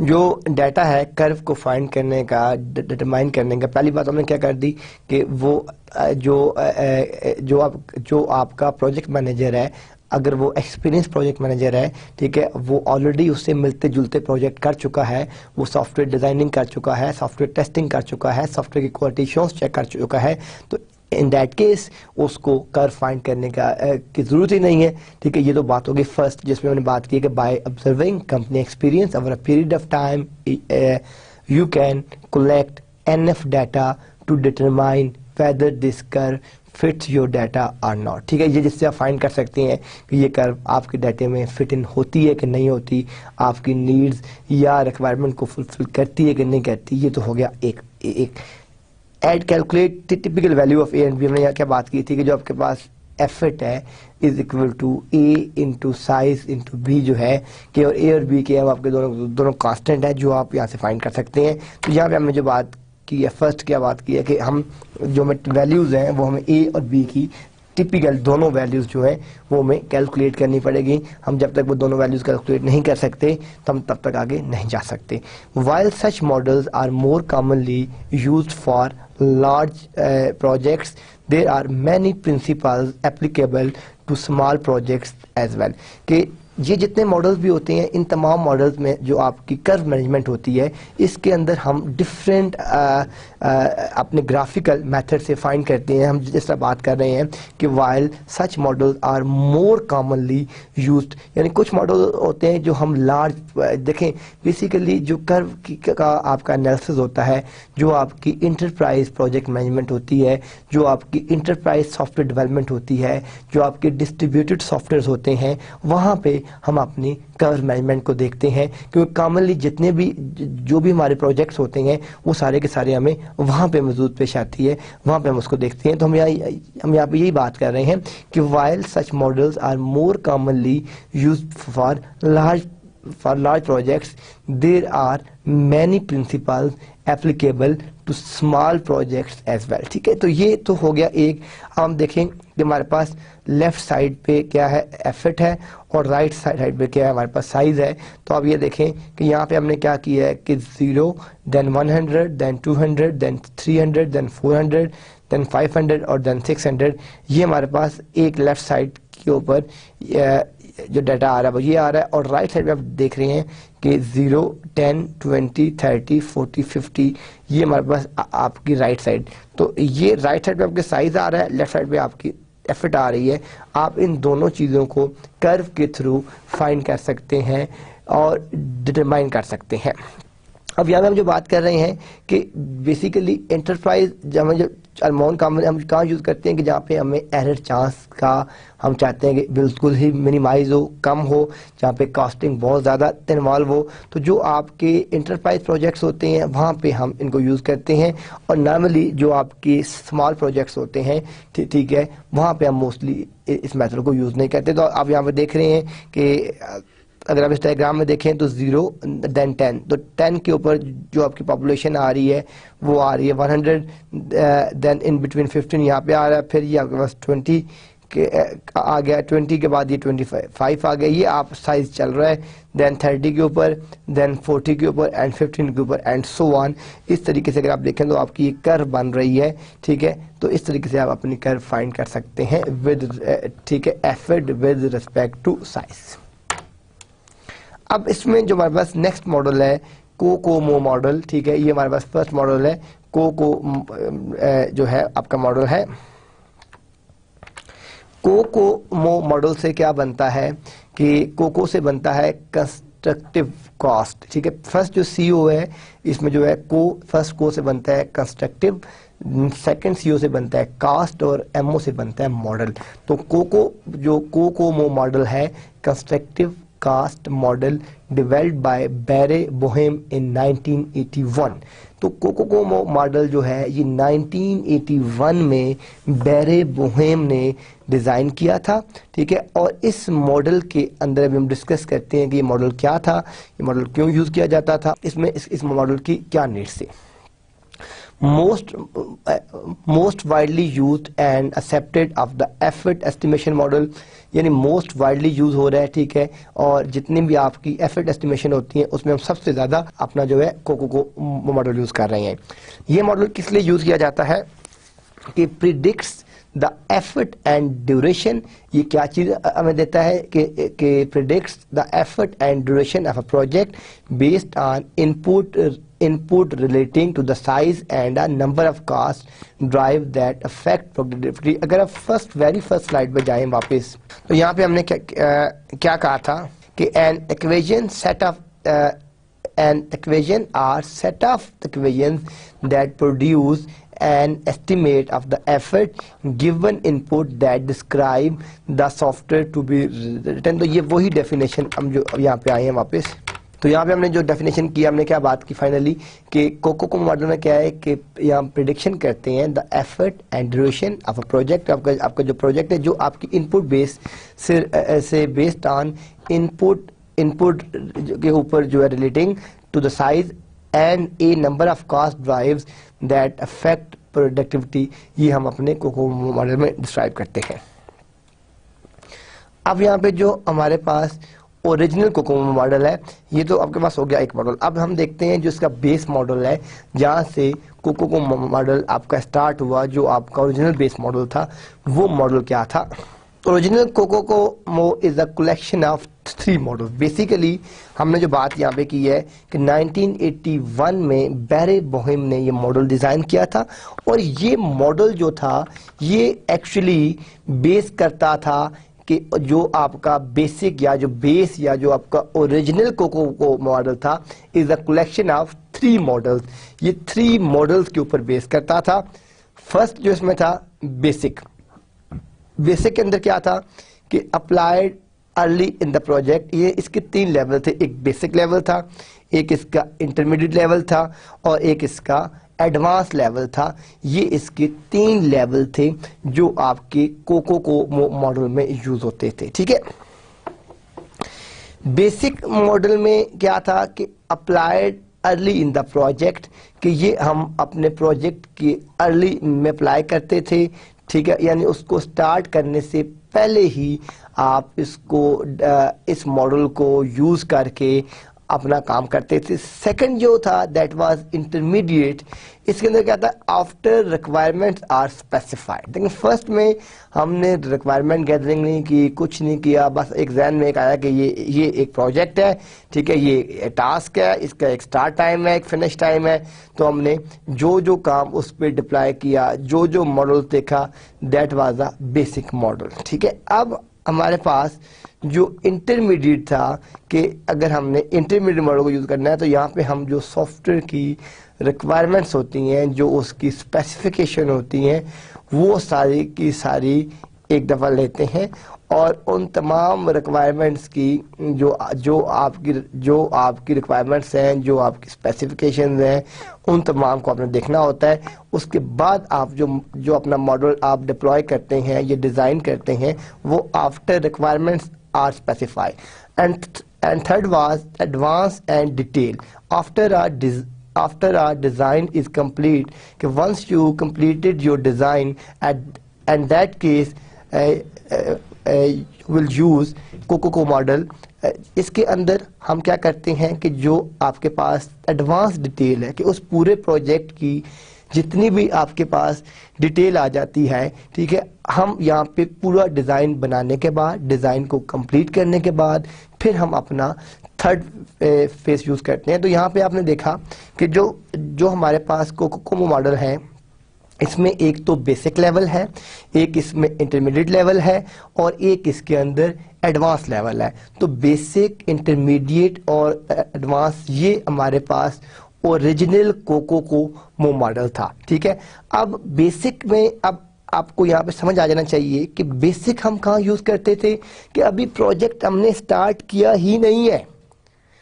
जो डाटा है कर्व को फाइंड करने का, डिटरमाइन करने का, पहली बात हमने क्या कर दी कि वो जो आपका प्रोजेक्ट मैनेजर है अगर वो एक्सपीरियंस प्रोजेक्ट मैनेजर है, ठीक है, वो ऑलरेडी उससे मिलते जुलते प्रोजेक्ट कर चुका है, वो सॉफ्टवेयर डिज़ाइनिंग कर चुका है, सॉफ्टवेयर टेस्टिंग कर चुका है, सॉफ्टवेयर की क्वालिटी श्योरेंस चेक कर चुका है, तो इन दैट केस उसको कर्व फाइंड करने की ज़रूरत ही नहीं है। ठीक है, ये तो बात होगी फर्स्ट जिसमें मैंने बात की है कि by observing company experience over a period of time you can collect enough data to determine whether this curve fits your data or not. ठीक है, ये जिससे आप फाइंड कर सकते हैं कि ये कर्व आपके डाटे में फिट इन होती है कि नहीं होती, आपकी नीड्स या रिक्वायरमेंट को फुलफिल करती है कि नहीं करती। ये तो हो गया एक एड calculate typical value of A and B. हमने यहाँ क्या बात की थी कि जो आपके पास एफर्ट है is equal to A into size into B, जो है कि और ए और बी के हम आपके दोनों कांस्टेंट है जो आप यहाँ से फाइंड कर सकते हैं। तो यहाँ पे हमने जो बात की है, फर्स्ट क्या बात की है कि हम जो हमें वैल्यूज़ हैं वो हमें ए और बी की टिपिकल दोनों वैल्यूज़ जो है वो हमें कैलकुलेट करनी पड़ेगी। हम जब तक वो दोनों वैल्यूज़ कैलकुलेट नहीं कर सकते तो हम तब तक आगे नहीं जा सकते। While such models are more commonly used for large projects, there are many principles applicable to small projects as well। कि ये जितने मॉडल्स भी होते हैं, इन तमाम मॉडल्स में जो आपकी कर्व मैनेजमेंट होती है, इसके अंदर हम डिफरेंट अपने ग्राफिकल मेथड से फाइंड करते हैं। हम जिस तरह बात कर रहे हैं कि while such models are more commonly used, यानी कुछ मॉडल होते हैं जो हम लार्ज देखें, बेसिकली जो कर्व का आपका एनालिसिस होता है, जो आपकी इंटरप्राइज प्रोजेक्ट मैनेजमेंट होती है, जो आपकी इंटरप्राइज सॉफ्टवेयर डेवलपमेंट होती है, जो आपके डिस्ट्रीब्यूटेड सॉफ्टवेयर होते हैं, वहाँ पे हम अपनी कर्व मैनेजमेंट को देखते हैं। क्योंकि कॉमनली जितने भी जो भी हमारे प्रोजेक्ट्स होते हैं वो सारे के सारे हमें वहाँ पे मौजूद पेश आती है, वहाँ पे हम उसको देखते हैं। तो हम यहाँ पे यही बात कर रहे हैं कि while such models are more commonly used for large projects, there are many principles applicable to small projects as well। ठीक है, तो ये तो हो गया एक। हम देखें कि हमारे पास लेफ्ट साइड पे क्या है, एफर्ट है, और राइट साइड पे क्या है, हमारे पास साइज है। तो अब ये देखें कि यहाँ पे हमने क्या किया है कि 0 then 100 then 200 then 300 then 400 then 500 और then 600। ये हमारे पास एक लेफ्ट साइड के ऊपर जो डाटा आ रहा है वो ये आ रहा है, और राइट साइड पे आप देख रहे हैं कि 0 10 20 30 40 50, ये हमारे पास आपकी राइट साइड। तो ये राइट साइड पे आपके साइज आ रहा है, लेफ्ट साइड पे आपकी एफर्ट आ रही है। आप इन दोनों चीज़ों को कर्व के थ्रू फाइंड कर सकते हैं और डिटरमाइन कर सकते हैं। अब यहाँ पे हम जो बात कर रहे हैं कि बेसिकली एंटरप्राइज जब हम जो अमाउंट का हम कहाँ यूज़ करते हैं कि जहाँ पे हमें एरर चांस का हम चाहते हैं कि बिल्कुल ही मिनिमाइज हो, कम हो, जहाँ पे कॉस्टिंग बहुत ज़्यादा इन्वॉल्व हो। तो जो आपके एंटरप्राइज प्रोजेक्ट्स होते हैं वहाँ पे हम इनको यूज़ करते हैं, और नॉर्मली जो आपके स्मॉल प्रोजेक्ट्स होते हैं, ठीक है, वहाँ पे हम मोस्टली इस मेथड को यूज़ नहीं करते। तो आप यहाँ पे देख रहे हैं कि अगर आप इस डायग्राम में देखें तो 0 then 10, तो 10 के ऊपर जो आपकी पॉपुलेशन आ रही है वो आ रही है 100, देन इन बिटवीन 15 यहाँ पे आ रहा है, फिर ये आपके पास 20 के आ गया, 20 के बाद ये 25 आ गया, ये आप साइज चल रहा है, देन 30 के ऊपर, देन 40 के ऊपर एंड 15 के ऊपर एंड सो ऑन। इस तरीके से अगर आप देखें तो आपकी ये कर्व बन रही है। ठीक है, तो इस तरीके से आप अपनी कर्व फाइंड कर सकते हैं विद, ठीक है, effort with respect to size. अब इसमें जो हमारे पास नेक्स्ट मॉडल है कोकोमो मॉडल। ठीक है, ये हमारे पास फर्स्ट मॉडल है जो है आपका मॉडल है कोकोमो मॉडल। से क्या बनता है कि कोको से बनता है कंस्ट्रक्टिव कॉस्ट। ठीक है, फर्स्ट जो सीओ है इसमें जो है फर्स्ट को से बनता है कंस्ट्रक्टिव, सेकंड सीओ से बनता है कास्ट, और एमओ से बनता है मॉडल। तो कोकोमो मॉडल है constructive cost model developed by Barry Boehm in 1981। तो कोकोमो मॉडल जो है ये 1981 में बैरे बोहेम ने डिज़ाइन किया था। ठीक है, और इस मॉडल के अंदर अभी हम डिस्कस करते हैं कि ये मॉडल क्या था, ये मॉडल क्यों यूज़ किया जाता था, इसमें इस मॉडल की क्या नीड्स थी। most widely used and accepted of the effort estimation model, यानी मोस्ट वाइडली यूज हो रहा है। ठीक है, और जितनी भी आपकी एफर्ट एस्टिमेशन होती है उसमें हम सबसे ज़्यादा अपना जो है कोको मॉडल यूज़ कर रहे हैं। ये मॉडल किस लिए यूज़ किया जाता है कि predicts the effort and duration, ये क्या चीज हमें देता है कि predicts the effort and duration of a project based on input relating to the size and a number of cost drive that affect productivity। अगर आप वेरी फर्स्ट स्लाइड पे जाएं वापस, तो यहाँ पे हमने क्या कहा था कि an equation are set of equations that produce an estimate of the effort given input that describe the software to be written। तो ये वही डेफिनेशन हम जो यहाँ पे आए हैं वापस। तो यहाँ पे हमने जो डेफिनेशन किया, हमने क्या बात की फाइनली कि कोको मॉडल में क्या है कि यहाँ प्रिडिक्शन करते हैं the effort and duration of a project. आपका जो प्रोजेक्ट है जो आपकी इनपुट बेस से बेस्ड ऑन इनपुट के ऊपर जो है relating to the size and a number of cost drives that affect productivity, ये हम अपने कोको मॉडल में डिस्क्राइब करते हैं। अब यहाँ पे जो हमारे पास ओरिजिनल कोकोमो मॉडल है, ये तो आपके पास हो गया एक मॉडल। अब हम देखते हैं जो इसका बेस मॉडल है, जहाँ से कोकोमो मॉडल आपका स्टार्ट हुआ, जो आपका ओरिजिनल बेस मॉडल था, वो मॉडल क्या था। Original Kokomo is a collection of 3 model. Basically हमने जो बात यहाँ पे की है कि 1981 में बैरे बोहेम ने ये मॉडल डिज़ाइन किया था, और ये मॉडल जो था ये एक्चुअली बेस करता था कि जो आपका बेसिक या जो बेस या जो आपका ओरिजिनल कोको मॉडल था is a collection of 3 models. ये 3 मॉडल्स के ऊपर बेस करता था। फर्स्ट जो इसमें था बेसिक के अंदर क्या था कि applied early in the project. ये इसके 3 लेवल थे, एक बेसिक लेवल था, एक इसका इंटरमीडिएट लेवल था, और एक इसका एडवांस लेवल था। ये इसके 3 लेवल थे जो आपके कोको मॉडल में यूज होते थे। ठीक है, बेसिक मॉडल में क्या था कि applied early in the project, कि ये हम अपने प्रोजेक्ट के अर्ली में अप्लाई करते थे। ठीक है, यानी उसको स्टार्ट करने से पहले ही आप इस मॉडल को यूज करके अपना काम करते थे। सेकंड जो था दैट वाज इंटरमीडिएट। इसके अंदर क्या था, आफ्टर रिक्वायरमेंट्स आर स्पेसिफाइड। लेकिन फर्स्ट में हमने रिक्वायरमेंट गैदरिंग नहीं की, कुछ नहीं किया, बस एक जहन में एक आया कि ये एक प्रोजेक्ट है, ठीक है, ये टास्क है, इसका एक स्टार्ट टाइम है, एक फिनिश टाइम है। तो हमने जो काम उस पर डिप्लॉय किया, जो मॉडल देखा, that was a basic model. ठीक है, अब हमारे पास जो इंटरमीडिएट था कि अगर हमने इंटरमीडिएट मॉडल को यूज़ करना है तो यहाँ पे हम जो सॉफ्टवेयर की रिक्वायरमेंट्स होती हैं, जो उसकी स्पेसिफिकेशन होती हैं, वो सारी की सारी एक दफ़ा लेते हैं, और उन तमाम रिक्वायरमेंट्स की जो आपकी रिक्वायरमेंट्स हैं, जो आपकी स्पेसिफिकेशंस हैं, उन तमाम को आपने देखना होता है। उसके बाद आप जो अपना मॉडल आप डिप्लॉय करते हैं, ये डिज़ाइन करते हैं, वो after requirements are specify. And third was advance and detail. After our design is complete, once you completed your design, and that case will use कोको मॉडल। इसके अंदर हम क्या करते हैं कि जो आपके पास एडवांस डिटेल है, कि उस पूरे प्रोजेक्ट की जितनी भी आपके पास डिटेल आ जाती है, ठीक है, हम यहाँ पे पूरा डिज़ाइन बनाने के बाद, डिज़ाइन को कंप्लीट करने के बाद, फिर हम अपना थर्ड फेस यूज़ करते हैं। तो यहाँ पे आपने देखा कि जो हमारे पास कोको मॉडल है, इसमें एक तो बेसिक लेवल है, एक इसमें इंटरमीडिएट लेवल है, और एक इसके अंदर एडवांस लेवल है। तो बेसिक, इंटरमीडिएट और एडवांस, ये हमारे पास ओरिजिनल कोको मॉडल था। ठीक है, अब बेसिक में अब आपको यहाँ पे समझ आ जाना चाहिए कि बेसिक हम कहाँ यूज़ करते थे, कि अभी प्रोजेक्ट हमने स्टार्ट किया ही नहीं है,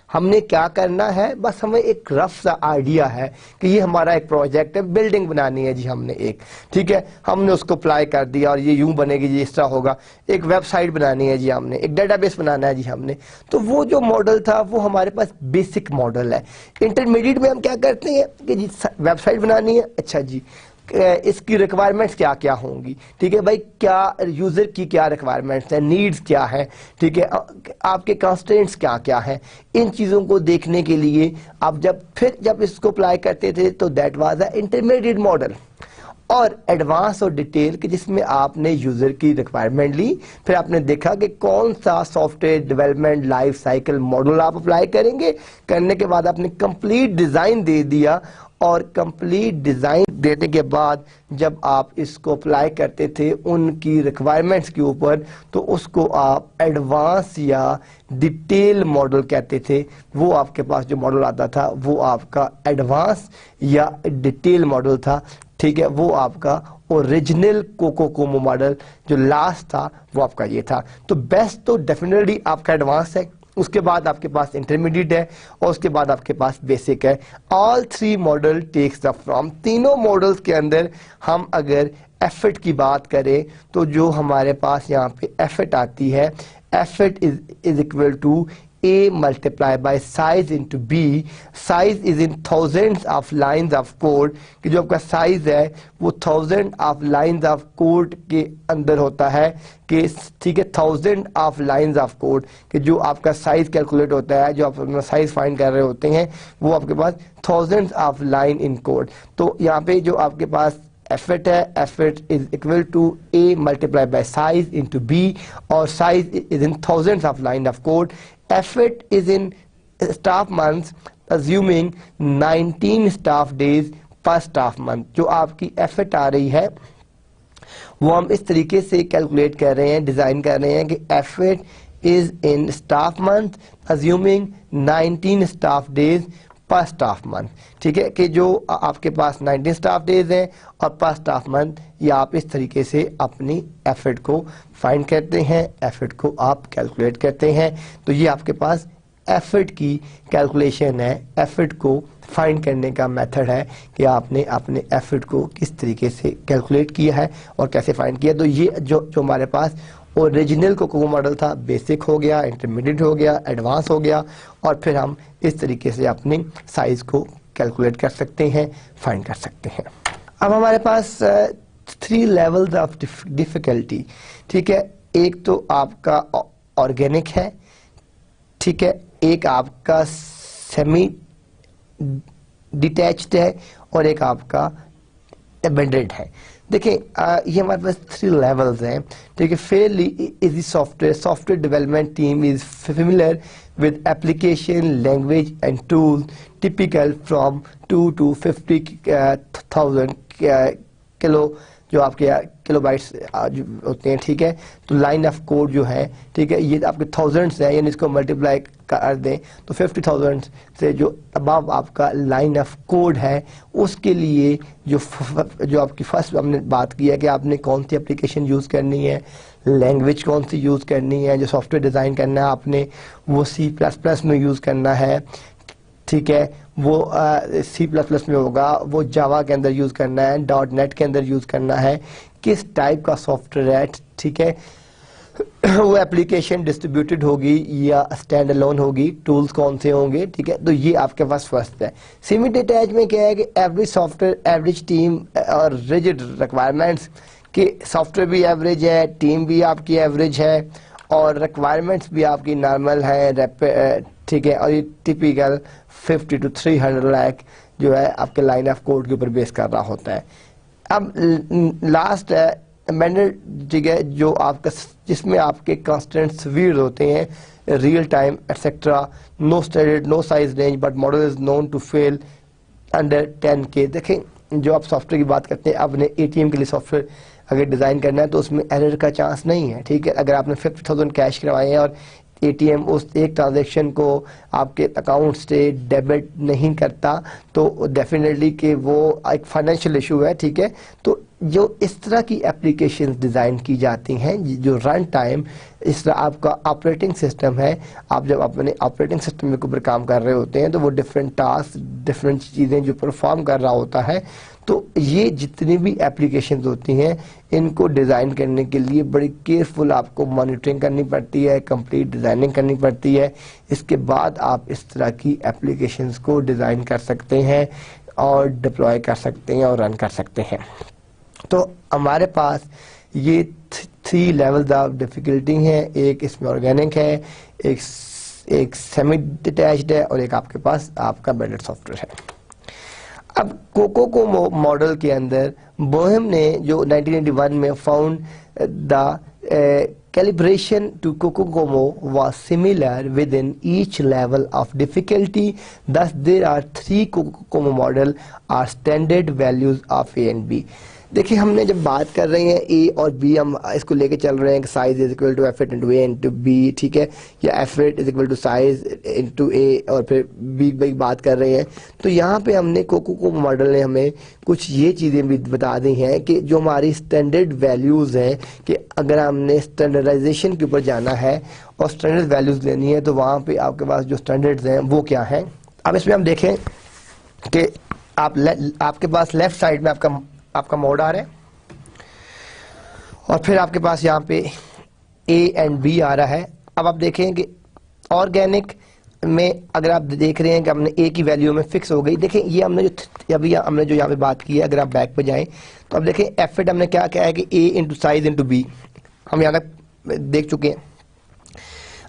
हमने क्या करना है, बस हमें एक रफ सा आइडिया है कि ये हमारा एक प्रोजेक्ट है, बिल्डिंग बनानी है जी हमने एक, ठीक है, हमने उसको अप्लाई कर दिया और ये यूं बनेगी जी, इस तरह होगा। एक वेबसाइट बनानी है जी हमने, एक डेटाबेस बनाना है जी हमने। तो वो जो मॉडल था वो हमारे पास बेसिक मॉडल है। इंटरमीडिएट में हम क्या करते हैं कि जी वेबसाइट बनानी है, अच्छा जी इसकी रिक्वायरमेंट्स क्या क्या होंगी, ठीक है भाई, क्या यूज़र की क्या रिक्वायरमेंट्स हैं, नीड्स क्या है, ठीक है, आपके कंस्ट्रेंट्स क्या क्या हैं, इन चीज़ों को देखने के लिए आप जब इसको अप्लाई करते थे तो that was a intermediate model. और एडवांस और डिटेल के जिसमें आपने यूजर की रिक्वायरमेंट ली, फिर आपने देखा कि कौन सा software development life cycle model आप अप्लाई करेंगे। करने के बाद आपने कंप्लीट डिजाइन दे दिया, और कंप्लीट डिजाइन देने के बाद जब आप इसको अप्लाई करते थे उनकी रिक्वायरमेंट्स के ऊपर, तो उसको आप एडवांस या डिटेल मॉडल कहते थे। वो आपके पास जो मॉडल आता था वो आपका एडवांस या डिटेल मॉडल था, ठीक है। वो आपका ओरिजिनल कोकोमो मॉडल जो लास्ट था वो आपका ये था। तो बेस्ट तो डेफिनेटली आपका एडवांस है, उसके बाद आपके पास इंटरमीडिएट है, और उसके बाद आपके पास बेसिक है। All three model takes the from. तीनों मॉडल्स के अंदर हम अगर एफर्ट की बात करें तो जो हमारे पास यहाँ पे एफर्ट आती है, effort is equal to A multiplied by size into B. Size is in thousands of lines of code, कि जो आपका साइज है वो 1000 of lines of code के अंदर होता है, कि ठीक है 1000 of lines of code, कि जो आपका साइज कैलकुलेट होता है, जो आप अपना साइज फाइंड कर रहे होते हैं वो आपके पास thousands of line in code। तो यहाँ पे जो आपके पास एफर्ट है, effort is equal to A multiplied by size into B, और size is in thousands of line of code। Effort is in staff months, assuming 19 staff days per staff month। जो आपकी एफर्ट आ रही है वो हम इस तरीके से कैलकुलेट कर रहे हैं, डिजाइन कर रहे हैं कि effort is in staff month assuming 19 staff days पर स्टाफ मंथ, ठीक है। कि जो आपके पास 19 स्टाफ डेज हैं और पर स्टाफ मंथ, या आप इस तरीके से अपनी एफर्ट को फाइंड करते हैं, एफर्ट को आप कैलकुलेट करते हैं। तो ये आपके पास एफर्ट की कैलकुलेशन है, एफर्ट को फाइंड करने का मेथड है कि आपने अपने एफर्ट को किस तरीके से कैलकुलेट किया है और कैसे फाइंड किया। तो ये जो हमारे पास ओरिजिनल कोकोमो मॉडल था, बेसिक हो गया, इंटरमीडिएट हो गया, एडवांस हो गया, और फिर हम इस तरीके से अपनी साइज को कैलकुलेट कर सकते हैं, फाइंड कर सकते हैं। अब हमारे पास 3 लेवल्स ऑफ डिफिकल्टी, ठीक है। एक तो आपका ऑर्गेनिक है, ठीक है, एक आपका सेमी डिटैच्ड है, और एक आपका एम्बेडेड है। देखिए ये हमारे पास 3 लेवल्स हैं, ठीक है। Fairlie easy software development team is familiar with application language and tool typical from 2 to 50,000 kilo जो आपके किलोबाइट्स होते हैं, ठीक है। तो लाइन ऑफ कोड जो है, ठीक है, ये आपके थाउजेंड्स है, यानी इसको मल्टीप्लाई कर दें तो 50,000 से जो अबव आपका लाइन ऑफ कोड है, उसके लिए जो आपकी फर्स्ट हमने बात की है कि आपने कौन सी एप्लीकेशन यूज़ करनी है, लैंग्वेज कौन सी यूज़ करनी है, जो सॉफ्टवेयर डिज़ाइन करना है आपने वो C++ में यूज़ करना है, ठीक है। वो C++ में होगा, वो जावा के अंदर यूज़ करना है, .NET के अंदर यूज़ करना है, किस टाइप का सॉफ्टवेयर है, ठीक है। वो एप्लीकेशन डिस्ट्रीब्यूटेड होगी या स्टैंड अलोन होगी, टूल्स कौन से होंगे, ठीक है। तो ये आपके पास फर्स्ट है। सेमी डिटैच में क्या है कि एवरेज सॉफ्टवेयर, एवरेज टीम और रिजिड रिक्वायरमेंट्स, कि सॉफ्टवेयर भी एवरेज है, टीम भी आपकी एवरेज है, और रिक्वायरमेंट्स भी आपकी नॉर्मल है, ठीक है। और ये टिपिकल 50 to 300 लाख जो है आपके लाइन ऑफ कोड के ऊपर बेस कर रहा होता है। अब लास्ट है एम्बेडेड, ठीक है, जो आपका जिसमें आपके कांस्टेंट सवीर होते हैं, real time etcetera, no standard, no size range, but model is known to fail under 10K। देखें जो आप सॉफ्टवेयर की बात करते हैं, आपने ATM के लिए सॉफ्टवेयर अगर डिज़ाइन करना है तो उसमें एरर का चांस नहीं है, ठीक है। अगर आपने 50,000 कैश करवाए हैं और ATM उस एक ट्रांजैक्शन को आपके अकाउंट से डेबिट नहीं करता, तो डेफिनेटली कि वो एक फाइनेंशियल इशू है, ठीक है। तो जो इस तरह की एप्लीकेशंस डिज़ाइन की जाती हैं, जो रन टाइम इस तरह आपका ऑपरेटिंग सिस्टम है, आप जब अपने ऑपरेटिंग सिस्टम के ऊपर काम कर रहे होते हैं तो वो डिफरेंट टास्क, डिफरेंट चीज़ें जो परफॉर्म कर रहा होता है, तो ये जितनी भी एप्लीकेशंस होती हैं इनको डिज़ाइन करने के लिए बड़ी केयरफुल आपको मॉनिटरिंग करनी पड़ती है, कंप्लीट डिज़ाइनिंग करनी पड़ती है। इसके बाद आप इस तरह की एप्लीकेशंस को डिज़ाइन कर सकते हैं और डिप्लॉय कर सकते हैं और रन कर सकते हैं। तो हमारे पास ये 3 लेवल्स ऑफ डिफ़िकल्टी हैं, एक इसमें ऑर्गेनिक है, एक सेमी डिटैच्ड है, और एक आपके पास आपका एम्बेडेड सॉफ्टवेयर है। अब कोको मॉडल के अंदर बोहेम ने जो 1991 में found the calibration to COCOMO was similar within each level of difficulty. Thus, there are 3 COCOMO model are standard values of A and B. देखिए, हमने जब बात कर रहे हैं ए और बी, हम इसको लेके चल रहे हैं कि size is equal to F at into A into B, ठीक है, या F at is equal to size into A और फिर बी की बात कर रहे हैं। तो यहाँ पे हमने कोको मॉडल ने हमें कुछ ये चीज़ें भी बता दी हैं कि जो हमारी स्टैंडर्ड वैल्यूज़ हैं, कि अगर हमने स्टैंडर्डाइजेशन के ऊपर जाना है और स्टैंडर्ड वैल्यूज़ लेनी है तो वहाँ पे आपके पास जो स्टैंडर्ड्स हैं वो क्या हैं। अब इसमें हम देखें कि आपके पास लेफ्ट साइड में आपका मोड आ रहा है और फिर आपके पास यहाँ पे ए एंड बी आ रहा है। अब आप देखें कि ऑर्गेनिक में अगर आप देख रहे हैं कि हमने ए की वैल्यू में फिक्स हो गई। देखें, ये हमने जो यहाँ पे बात की है, अगर आप बैक पे जाएं तो अब देखें एफ एट हमने क्या कहा है कि ए इंटू साइज इंटू बी, हम यहाँ तक देख चुके हैं।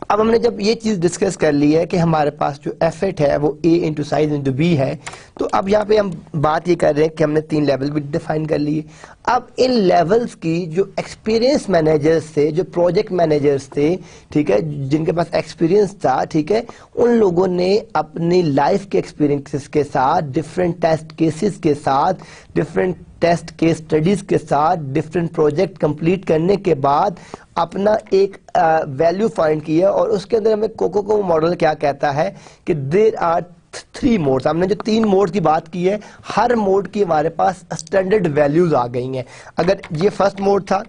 अब हमने जब ये चीज़ डिस्कस कर ली है कि हमारे पास जो एफ एट है वो ए इंटू साइज इंटू बी है, तो अब यहाँ पे हम बात ये कर रहे हैं कि हमने 3 लेवल भी डिफाइन कर लिए। अब इन लेवल्स की जो एक्सपीरियंस मैनेजर्स थे, जो प्रोजेक्ट मैनेजर्स थे, ठीक है, जिनके पास एक्सपीरियंस था, ठीक है, उन लोगों ने अपनी लाइफ के एक्सपीरियंसेस के साथ, डिफरेंट टेस्ट केसेस के साथ, डिफरेंट टेस्ट केस स्टडीज के साथ, डिफरेंट प्रोजेक्ट कंप्लीट करने के बाद अपना एक वैल्यू फाइंड किया। और उसके अंदर हमें कोको मॉडल क्या कहता है कि देयर आर 3 मोड्स। हमने जो 3 मोड की बात की है, हर मोड की हमारे पास स्टैंडर्ड वैल्यूज आ गई हैं। अगर ये फर्स्ट मोड था,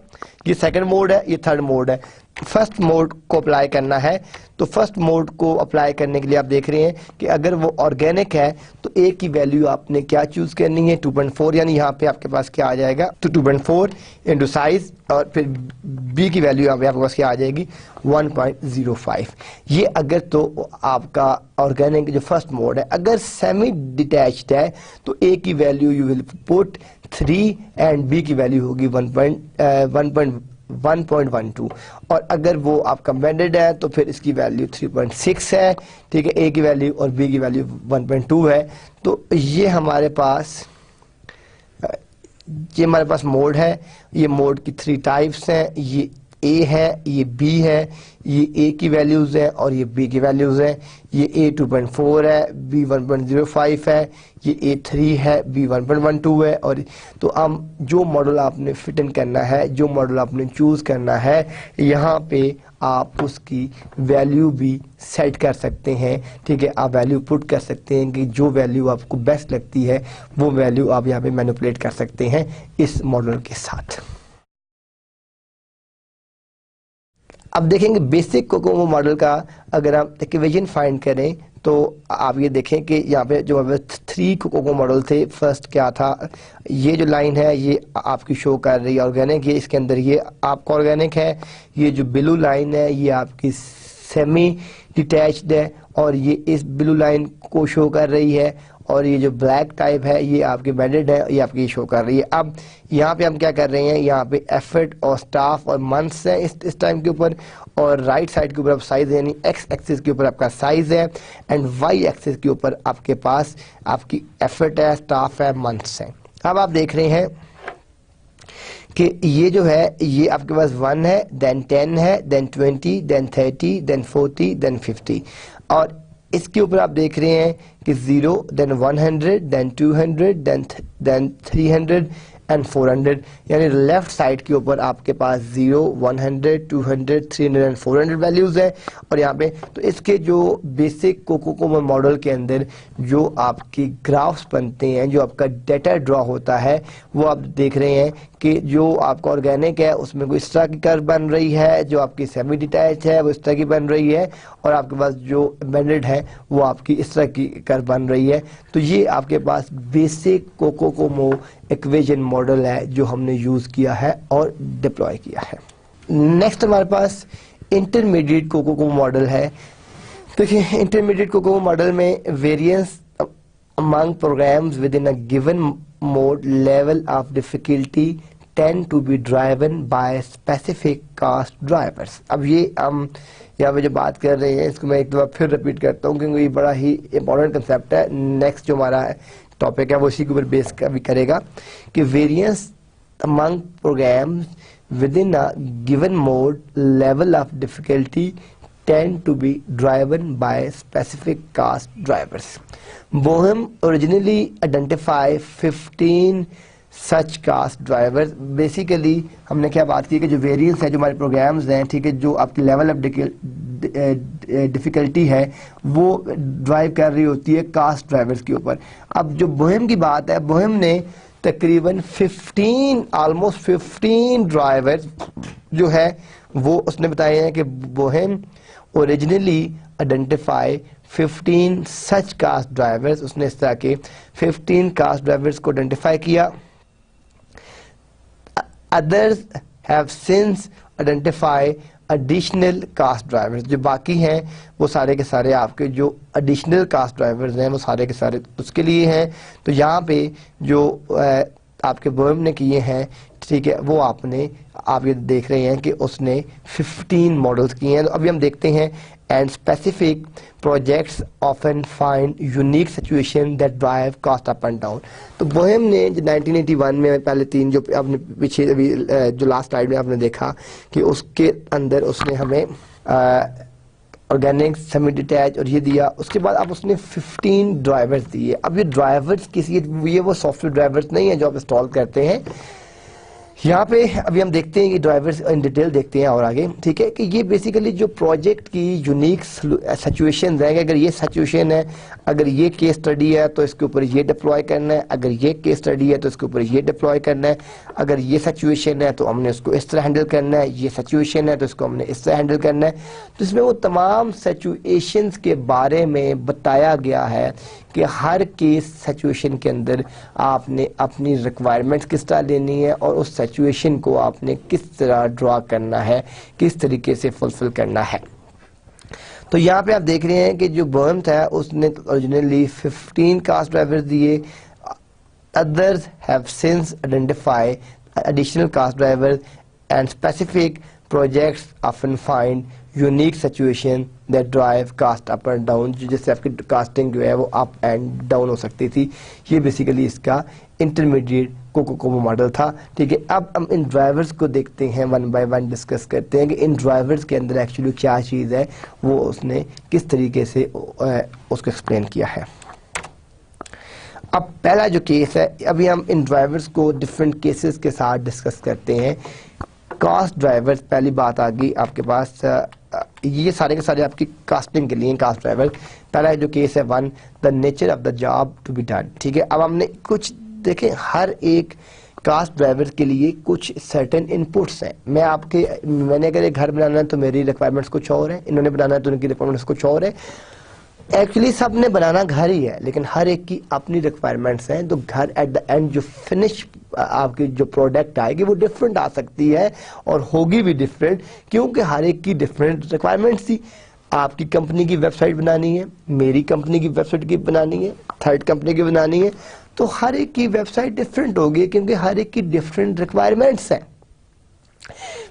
ये सेकंड मोड है, ये थर्ड मोड है। फर्स्ट मोड को अप्लाई करना है तो फर्स्ट मोड को अप्लाई करने के लिए आप देख रहे हैं कि अगर वो ऑर्गेनिक है तो ए की वैल्यू आपने क्या चूज करनी है, 2.4, यानी यहाँ पे आपके पास क्या आ जाएगा, तो 2.4 इंटू साइज, और फिर बी की वैल्यू यहाँ पे आपके पास क्या आ जाएगी, 1.05। ये अगर तो आपका ऑर्गेनिक जो फर्स्ट मोड है। अगर सेमी डिटैच्ड है तो ए की value you will put 3 and B की वैल्यू होगी 1.12, और अगर वो आपका बेंडेड है तो फिर इसकी वैल्यू 3.6 है, ठीक है, ए की वैल्यू, और बी की वैल्यू 1.2 है। तो ये हमारे पास मोड है। ये मोड की 3 टाइप्स हैं, ये ए है, ये बी है, ये ए की वैल्यूज है और ये बी की वैल्यूज है। ये ए 2.4 है, बी 1.05 है, ये ए 3 है, बी 1.12 है। और तो हम जो मॉडल आपने फिट इन करना है, जो मॉडल आपने चूज करना है, यहाँ पे आप उसकी वैल्यू भी सेट कर सकते हैं, ठीक है। आप वैल्यू पुट कर सकते हैं कि जो वैल्यू आपको बेस्ट लगती है वो वैल्यू आप यहाँ पे मैनिपुलेट कर सकते हैं इस मॉडल के साथ। अब देखेंगे बेसिक कोकोमो मॉडल का अगर आप इक्वेशन फाइंड करें तो आप ये देखें कि यहाँ पे जो 3 कोकोमो मॉडल थे। फर्स्ट क्या था, ये जो लाइन है ये आपकी शो कर रही है ऑर्गेनिक, ये इसके अंदर ये आपका ऑर्गेनिक है। ये जो ब्लू लाइन है ये आपकी सेमी डिटैच्ड है और ये इस ब्लू लाइन को शो कर रही है। और ये जो ब्लैक टाइप है ये आपकी बेंडेड है, ये आपकी शो कर रही है। अब यहाँ पे हम क्या कर रहे हैं, यहाँ पे एफर्ट और स्टाफ और मंथ्स है इस टाइम के ऊपर, और राइट साइड के ऊपर आप साइज है, यानी एक्स एक्सिस के ऊपर आपका साइज है, एंड वाई एक्सिस के ऊपर आपके पास आपकी एफर्ट है, स्टाफ है, मंथ्स है। अब आप देख रहे हैं कि ये जो है ये आपके पास 1 है, देन 10 है, देन 20, देन 30, देन 40, देन 50, और इसके ऊपर आप देख रहे हैं कि 0, देन 100, देन 200, देन 300 एंड 400, यानी लेफ्ट साइड के ऊपर आपके पास 0, 100, 200, 300 एंड 400 वैल्यूज है। और यहाँ पे तो इसके जो बेसिक कोकोमो मॉडल के अंदर जो आपकी ग्राफ्स बनते हैं, जो आपका डेटा ड्रॉ होता है, वो आप देख रहे हैं कि जो आपका ऑर्गेनिक है उसमें कोई इस तरह की कर्व बन रही है, जो आपकी सेमी डिटैच है वो इस तरह की बन रही है, और आपके पास जो बेंडेड है वो आपकी इस तरह की कर्व बन रही है। तो ये आपके पास बेसिक कोकोमो इक्वेशन मॉडल है जो हमने यूज किया है और डिप्लॉय किया है। नेक्स्ट हमारे पास इंटरमीडिएट कोकोमो मॉडल है। देखिए, इंटरमीडिएट कोकोमो मॉडल में variance among programs within a given mode level of difficulty tend to be driven by specific cost drivers. अब ये हम यहाँ पे जो बात कर रहे हैं इसको मैं एक दफा फिर रिपीट करता हूँ क्योंकि ये बड़ा ही इंपॉर्टेंट कंसेप्ट है। नेक्स्ट जो हमारा टॉपिक है वो इसी के ऊपर बेस भी करेगा कि variance among programs within a given mode level of difficulty tend to be driven by specific caste drivers. Boehm originally identified 15 such caste drivers. Basically हमने क्या बात की कि जो वेरिएंस है, जो हमारे प्रोग्राम्स हैं, ठीक है, जो आपकी लेवल ऑफ डिफिकल्टी है वो ड्राइव कर रही होती है कास्ट ड्राइवर्स के ऊपर. अब जो बोहेम की बात है, बोहेम ने तकरीबन ऑलमोस्ट 15 ड्राइवर्स जो है वो उसने बताए हैं कि Boehm originally identify 15 such cost drivers. उसने इस तरह के 15 कास्ट ड्राइवर्स को आइडेंटिफाई किया. Others have since identify additional cost drivers. जो बाकी हैं वो सारे के सारे आपके जो एडिशनल कास्ट ड्राइवर्स हैं वो सारे के सारे उसके लिए हैं. तो यहाँ पे जो आपके बोहेम ने किए हैं, ठीक है, वो आप ये देख रहे हैं कि उसने 15 मॉडल्स किए हैं. तो अभी हम देखते हैं and specific projects often find unique situation that drive cost up and down. तो बोहेम ने जो 1981 में पहले 3 जो आपने पीछे अभी जो लास्ट स्लाइड में आपने देखा कि उसके अंदर उसने हमें ऑर्गेनिक, सेमी डिटैच और ये दिया. उसके बाद अब उसने 15 ड्राइवर्स दिए. अब ये ड्राइवर्स ये वो सॉफ्टवेयर ड्राइवर्स नहीं है जो आप इंस्टॉल करते हैं. यहाँ पे अभी हम देखते हैं कि ड्राइवर्स इन डिटेल देखते हैं और आगे, ठीक है, कि ये बेसिकली जो प्रोजेक्ट की यूनिक सिचुएशन है. अगर ये सिचुएशन है, अगर ये केस स्टडी है तो इसके ऊपर ये डिप्लॉय करना है, अगर ये केस स्टडी है तो इसके ऊपर ये डिप्लॉय करना है, अगर ये सिचुएशन है तो हमने उसको इस तरह हैंडल करना है, ये सिचुएशन है तो इसको हमने इस तरह हैंडल करना है. तो इसमें वो तमाम सिचुएशंस के बारे में बताया गया है कि हर केस सिचुएशन के अंदर आपने अपनी रिक्वायरमेंट्स किस तरह लेनी है और उस सिचुएशन को आपने किस तरह ड्रॉ करना है, किस तरीके से फुलफिल करना है. तो यहाँ पे आप देख रहे हैं कि जो बोहेम था उसने ओरिजिनली 15 कास्ट ड्राइवर्स दिए. Others have since identify additional cost drivers and specific projects often find unique situation that drive cost up and down. जैसे आपकी कास्टिंग जो है वो अप एंड डाउन हो सकती थी. ये बेसिकली इसका इंटरमीडिएट कोकोमो मॉडल था, ठीक है. अब हम इन ड्राइवर्स को देखते हैं, वन बाय वन डिस्कस करते हैं कि इन ड्राइवर्स के अंदर एक्चुअली क्या चीज़ है, वो उसने किस तरीके से उसको एक्सप्लेन किया है. अब पहला जो केस है, अभी हम इन ड्राइवर्स को डिफरेंट केसेस के साथ डिस्कस करते हैं. कास्ट ड्राइवर्स, पहली बात आ गई आपके पास, ये सारे के सारे आपकी कास्टिंग के लिए कास्ट ड्राइवर. पहला जो केस है 1, the nature of the job to be done, ठीक है. अब हमने कुछ देखें, हर एक कास्ट ड्राइवर के लिए कुछ सर्टेन इनपुट्स हैं. मैंने अगर एक घर बनाना है तो मेरी रिक्वायरमेंट्स कुछ और है, इन्होंने बनाना है तो उनकी रिक्वायरमेंट्स कुछ और है. एक्चुअली सब ने बनाना घर ही है, लेकिन हर एक की अपनी रिक्वायरमेंट्स हैं. तो घर एट द एंड जो फिनिश आपकी जो प्रोडक्ट आएगी वो डिफरेंट आ सकती है और होगी भी डिफरेंट, क्योंकि हर एक की डिफरेंट रिक्वायरमेंट्स थी. आपकी कंपनी की वेबसाइट बनानी है, मेरी कंपनी की वेबसाइट की बनानी है, थर्ड कंपनी की बनानी है, तो हर एक की वेबसाइट डिफरेंट होगी क्योंकि हर एक की डिफरेंट रिक्वायरमेंट्स हैं.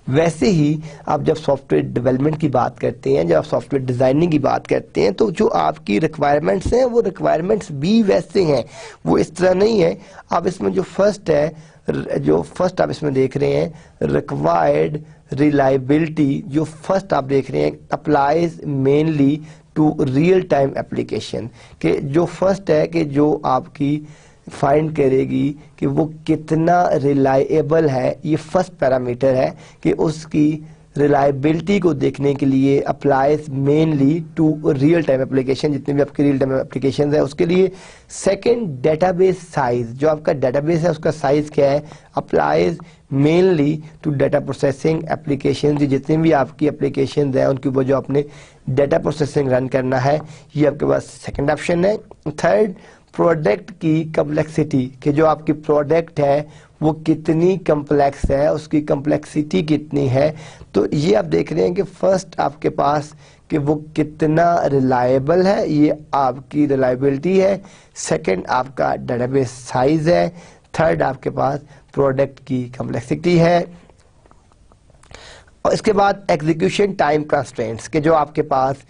वैसे ही आप जब सॉफ्टवेयर डेवलपमेंट की बात करते हैं, जब आप सॉफ्टवेयर डिजाइनिंग की बात करते हैं, तो जो आपकी रिक्वायरमेंट्स हैं वो रिक्वायरमेंट्स भी वैसे हैं, वो इस तरह नहीं है. आप इसमें जो फर्स्ट आप इसमें देख रहे हैं रिक्वायर्ड रिलायबिलिटी, जो फर्स्ट आप देख रहे हैं applies mainly to real time application, कि जो फर्स्ट है कि जो आपकी फाइंड करेगी कि वो कितना रिलायबल है. ये फर्स्ट पैरामीटर है कि उसकी रिलायबिलिटी को देखने के लिए applies mainly to real time application, जितने भी आपके रियल टाइम एप्लीकेशन है उसके लिए. सेकंड, डेटाबेस साइज, जो आपका डेटाबेस है उसका साइज क्या है, applies mainly to data processing application. जितने भी आपकी एप्लीकेशन है उनके ऊपर जो आपने डाटा प्रोसेसिंग रन करना है, ये आपके पास सेकेंड ऑप्शन है. थर्ड, प्रोडक्ट की कम्प्लेक्सिटी, कि जो आपकी प्रोडक्ट है वो कितनी कम्प्लेक्स है, उसकी कम्प्लेक्सिटी कितनी है. तो ये आप देख रहे हैं कि फर्स्ट आपके पास कि वो कितना रिलायबल है, ये आपकी रिलायबिलिटी है. सेकंड आपका डेटाबेस साइज है. थर्ड आपके पास प्रोडक्ट की कम्प्लेक्सिटी है. और इसके बाद एग्जीक्यूशन टाइम कंस्ट्रेंट्स, के जो आपके पास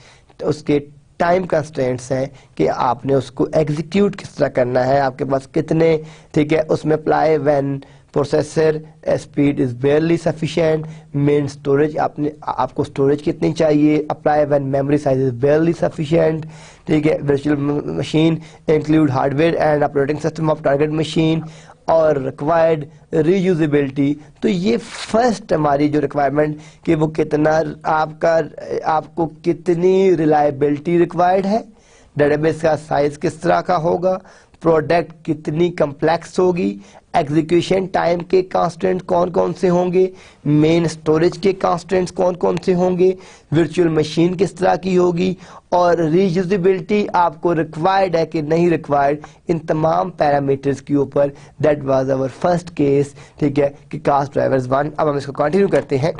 उसके टाइम कंस्ट्रेंट्स हैं कि आपने उसको एग्जीक्यूट किस तरह करना है, आपके पास कितने, ठीक है, उसमें apply when processor speed is बेयरली sufficient, main storage आपको स्टोरेज कितनी चाहिए, apply when memory size is बेयरली sufficient, ठीक है, virtual machine include hardware and operating system of target machine और रिक्वायर्ड रीयूजेबिलिटी। तो ये फर्स्ट हमारी जो रिक्वायरमेंट कि वो कितना आपको कितनी रिलायबिलिटी रिक्वायर्ड है, डेटाबेस का साइज किस तरह का होगा, प्रोडक्ट कितनी कम्प्लेक्स होगी, एग्जीक्यूशन टाइम के कांस्टेंट कौन कौन से होंगे, मेन स्टोरेज के कांस्टेंट्स कौन कौन से होंगे, वर्चुअल मशीन किस तरह की होगी और रीयूजेबिलिटी आपको रिक्वायर्ड है कि नहीं रिक्वायर्ड, इन तमाम पैरामीटर्स के ऊपर that was our first case, ठीक है, कि कास्ट ड्राइवर्स 1। अब हम इसको कंटिन्यू करते हैं।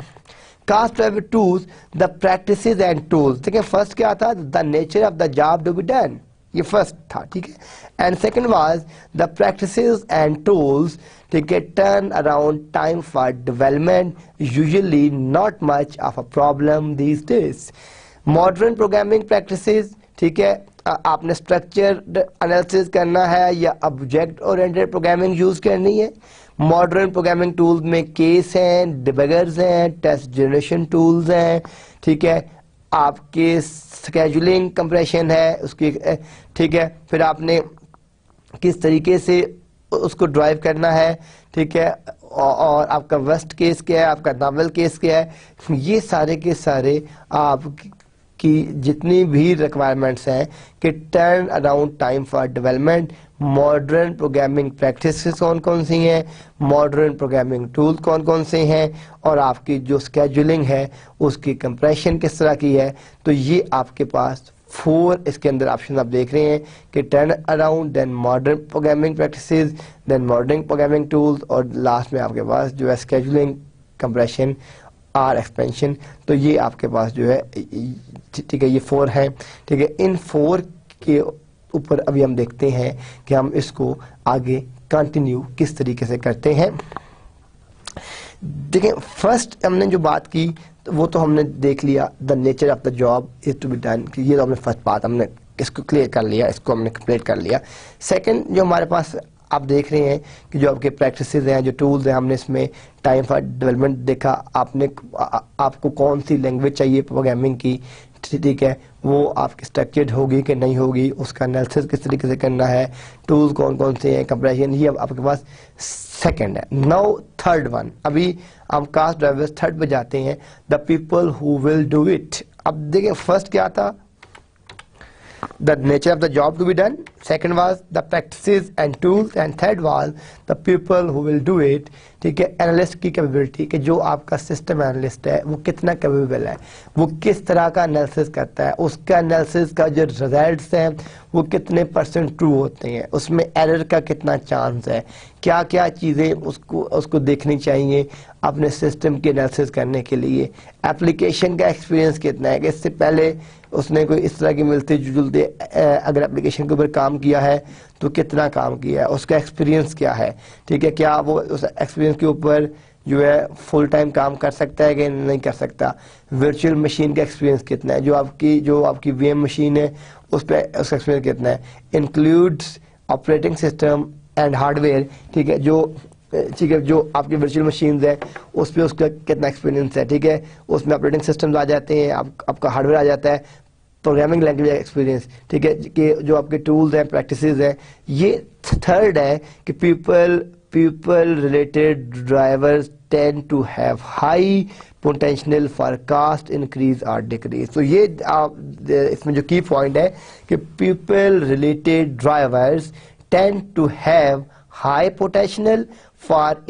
Cost driver tools, the practices and tools. देखिए फर्स्ट क्या था, the nature of the job to be done, ये फर्स्ट था, ठीक है, and second was the practices and tools, ठीक है, turn around time for development, usually not much of a problem these days. Modern programming practices, ठीक है, आपने structured analysis करना है या ऑब्जेक्ट ओरिएंटेड प्रोग्रामिंग यूज करनी है। मॉडर्न प्रोग्रामिंग टूल्स में केस हैं, डिबगर्स हैं, टेस्ट जनरेशन टूल्स हैं, ठीक है, आपके स्केजुलिंग कंप्रेशन है उसकी, ठीक है, फिर आपने किस तरीके से उसको ड्राइव करना है, ठीक है, और आपका वर्स्ट केस क्या है, आपका नॉवल केस क्या है, ये सारे के सारे आपकी जितनी भी रिक्वायरमेंट्स हैं कि turn around time for development, modern programming practices कौन कौन सी हैं, मॉडर्न प्रोग्रामिंग टूल कौन कौन से हैं, और आपकी जो स्केजुलिंग है उसकी कंप्रेशन किस तरह की है। तो ये आपके पास 4 इसके अंदर ऑप्शन आप देख रहे हैं कि turn around, then modern programming practices, then modern programming tools, और लास्ट में आपके पास जो है स्केजुलिंग, कंप्रेशन और एक्सपेंशन। तो ये आपके पास जो है, ठीक है, ये 4 हैं, ठीक है। इन 4 के ऊपर अभी हम देखते हैं कि हम इसको आगे कंटिन्यू किस तरीके से करते हैं। देखिए फर्स्ट हमने जो बात की तो वो तो हमने देख लिया, the nature of the job is to be done, ये तो हमने फर्स्ट बात हमने इसको क्लियर कर लिया, इसको हमने कंप्लीट कर लिया। सेकंड जो हमारे पास आप देख रहे हैं कि जो आपके प्रैक्टिसेस हैं, जो टूल्स हैं, हमने इसमें टाइम फॉर डेवलपमेंट देखा, आपको कौन सी लैंग्वेज चाहिए प्रोग्रामिंग की, ठीक है, वो आपकी स्ट्रक्चर्ड होगी कि नहीं होगी, उसका एनालिसिस किस तरीके से करना है, टूल्स कौन कौन से हैं, कंपैरिजन, ये अब आपके पास सेकंड है। नाउ थर्ड वन, अभी हम कास्ट ड्राइवर्स थर्ड पे जाते हैं, the people who will do it. अब देखिए फर्स्ट क्या था, the nature of the job to be done, second was the practices and tools, and third was the people who will do it, ठीक है। Analyst की capability कि जो आपका सिस्टम एनालिस्ट है वो कितना कैपेबल है, वो किस तरह का एनालिसिस करता है, उसका एनालिसिस का जो रिजल्ट्स हैं वो कितने % ट्रू होते हैं, उसमें एरर का कितना चांस है, क्या क्या चीज़ें उसको देखनी चाहिए अपने सिस्टम की एनालिसिस करने के लिए, एप्लीकेशन का एक्सपीरियंस कितना है कि इससे पहले उसने कोई इस तरह की मिलती जुलती अगर एप्लीकेशन के ऊपर काम किया है तो कितना काम किया है, उसका एक्सपीरियंस क्या है, ठीक है, क्या वो उस एक्सपीरियंस के ऊपर जो है फुल टाइम काम कर सकता है कि नहीं कर सकता, वर्चुअल मशीन का एक्सपीरियंस कितना है, जो आपकी VM मशीन है उस पर उसका एक्सपीरियंस कितना है, includes operating system and hardware, ठीक है, जो आपकी वर्चुअल मशीन्स है उस पर उसका कितना एक्सपीरियंस है, ठीक है, उसमें ऑपरेटिंग सिस्टम्स आ जाते हैं, आपका हार्डवेयर आ जाता है, प्रोग्रामिंग लैंग्वेज एक्सपीरियंस, ठीक है, कि जो आपके टूल्स हैं, प्रैक्टिसेस हैं। ये थर्ड है कि people related drivers tend to have high potential for cost increase और डिक्रीज। तो ये इसमें जो की पॉइंट है कि people related drivers tend to have high potential for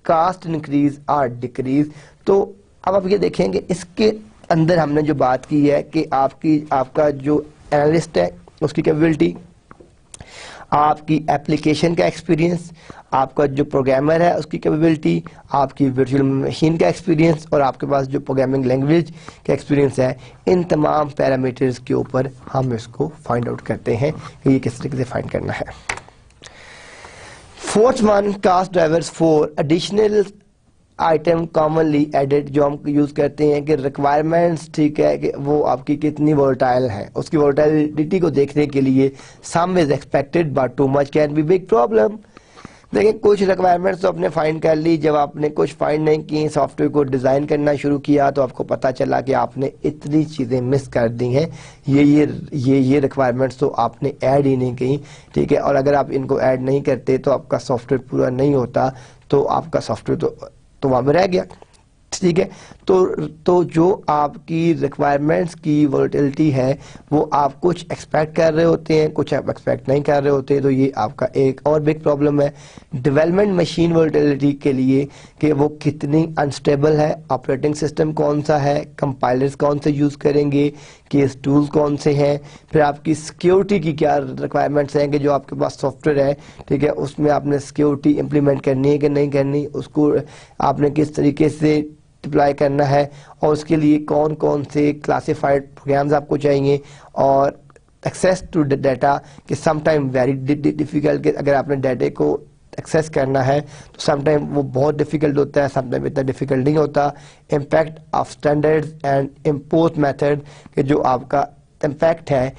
cost increase और डिक्रीज। तो अब आप ये देखेंगे इसके अंदर हमने जो बात की है कि आपका जो एनालिस्ट है उसकी कैपेबिलिटी, आपकी एप्लीकेशन का एक्सपीरियंस, आपका जो प्रोग्रामर है उसकी कैपेबिलिटी, आपकी वर्चुअल मशीन का एक्सपीरियंस और आपके पास जो प्रोग्रामिंग लैंग्वेज का एक्सपीरियंस है, इन तमाम पैरामीटर्स के ऊपर हम इसको फाइंड आउट करते हैं कि ये किस तरीके से फाइंड करना है। Fourth one, cost drivers for additional item commonly added जो हम यूज करते हैं कि रिक्वायरमेंट्स, ठीक है, कि वो आपकी कितनी वोलेटाइल है, उसकी वोलेटिलिटी को देखने के लिए सम is expected but too much can be big problem. देखिए कुछ रिक्वायरमेंट्स तो आपने फाइंड कर ली, जब आपने कुछ फाइंड नहीं की, सॉफ्टवेयर को डिज़ाइन करना शुरू किया तो आपको पता चला कि आपने इतनी चीज़ें मिस कर दी हैं, ये रिक्वायरमेंट्स तो आपने ऐड ही नहीं की, ठीक है। और अगर आप इनको ऐड नहीं करते तो आपका सॉफ्टवेयर पूरा नहीं होता, तो आपका सॉफ्टवेयर तो वहाँ में रह गया, ठीक है। तो जो आपकी रिक्वायरमेंट्स की वोलेटिलिटी है वो आप कुछ एक्सपेक्ट कर रहे होते हैं, कुछ आप एक्सपेक्ट नहीं कर रहे होते, तो ये आपका एक और बिग प्रॉब्लम है डेवलपमेंट मशीन वोलेटिलिटी के लिए कि वो कितनी अनस्टेबल है, ऑपरेटिंग सिस्टम कौन सा है, कंपाइलर्स कौन से यूज़ करेंगे, केस टूल्स कौन से हैं, फिर आपकी सिक्योरिटी की क्या रिक्वायरमेंट्स हैं कि जो आपके पास सॉफ्टवेयर है, ठीक है, उसमें आपने सिक्योरिटी इम्प्लीमेंट करनी है कि नहीं करनी, उसको आपने किस तरीके से डिप्लॉय करना है, और उसके लिए कौन कौन से क्लासिफाइड प्रोग्राम्स आपको चाहिए, और एक्सेस टू डाटा कि सम टाइम वेरी डिफिकल्ट, अगर आपने डाटा को एक्सेस करना है तो सम टाइम वो बहुत डिफिकल्ट होता है, सम टाइम इतना डिफिकल्ट नहीं होता। Impact of standards and import method कि जो आपका इम्पैक्ट है,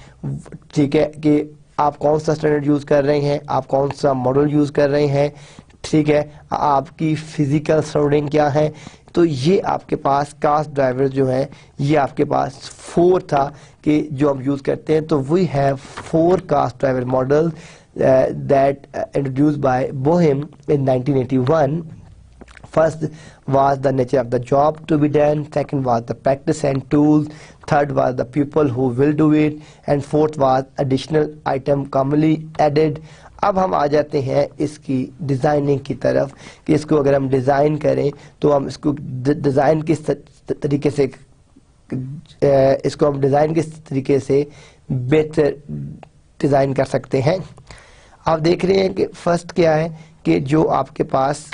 ठीक है, कि आप कौन सा स्टैंडर्ड यूज़ कर रहे हैं, आप कौन सा मॉडल यूज़ कर रहे हैं, ठीक है, आपकी फिजिकल सराउंडिंग क्या है। तो ये आपके पास कास्ट ड्राइवर जो है ये आपके पास 4 था कि जो हम यूज़ करते हैं, तो we have 4 cost driver model that introduced by Boehm in 1981. First was the nature of the job to be done, second was the practice and tools, third was the people who will do it, and fourth was additional item commonly added. अब हम आ जाते हैं इसकी designing की तरफ कि इसको अगर हम डिज़ाइन करें तो हम इसको डिज़ाइन किस तरीके से बेहतर डिज़ाइन कर सकते हैं। आप देख रहे हैं कि फर्स्ट क्या है कि जो आपके पास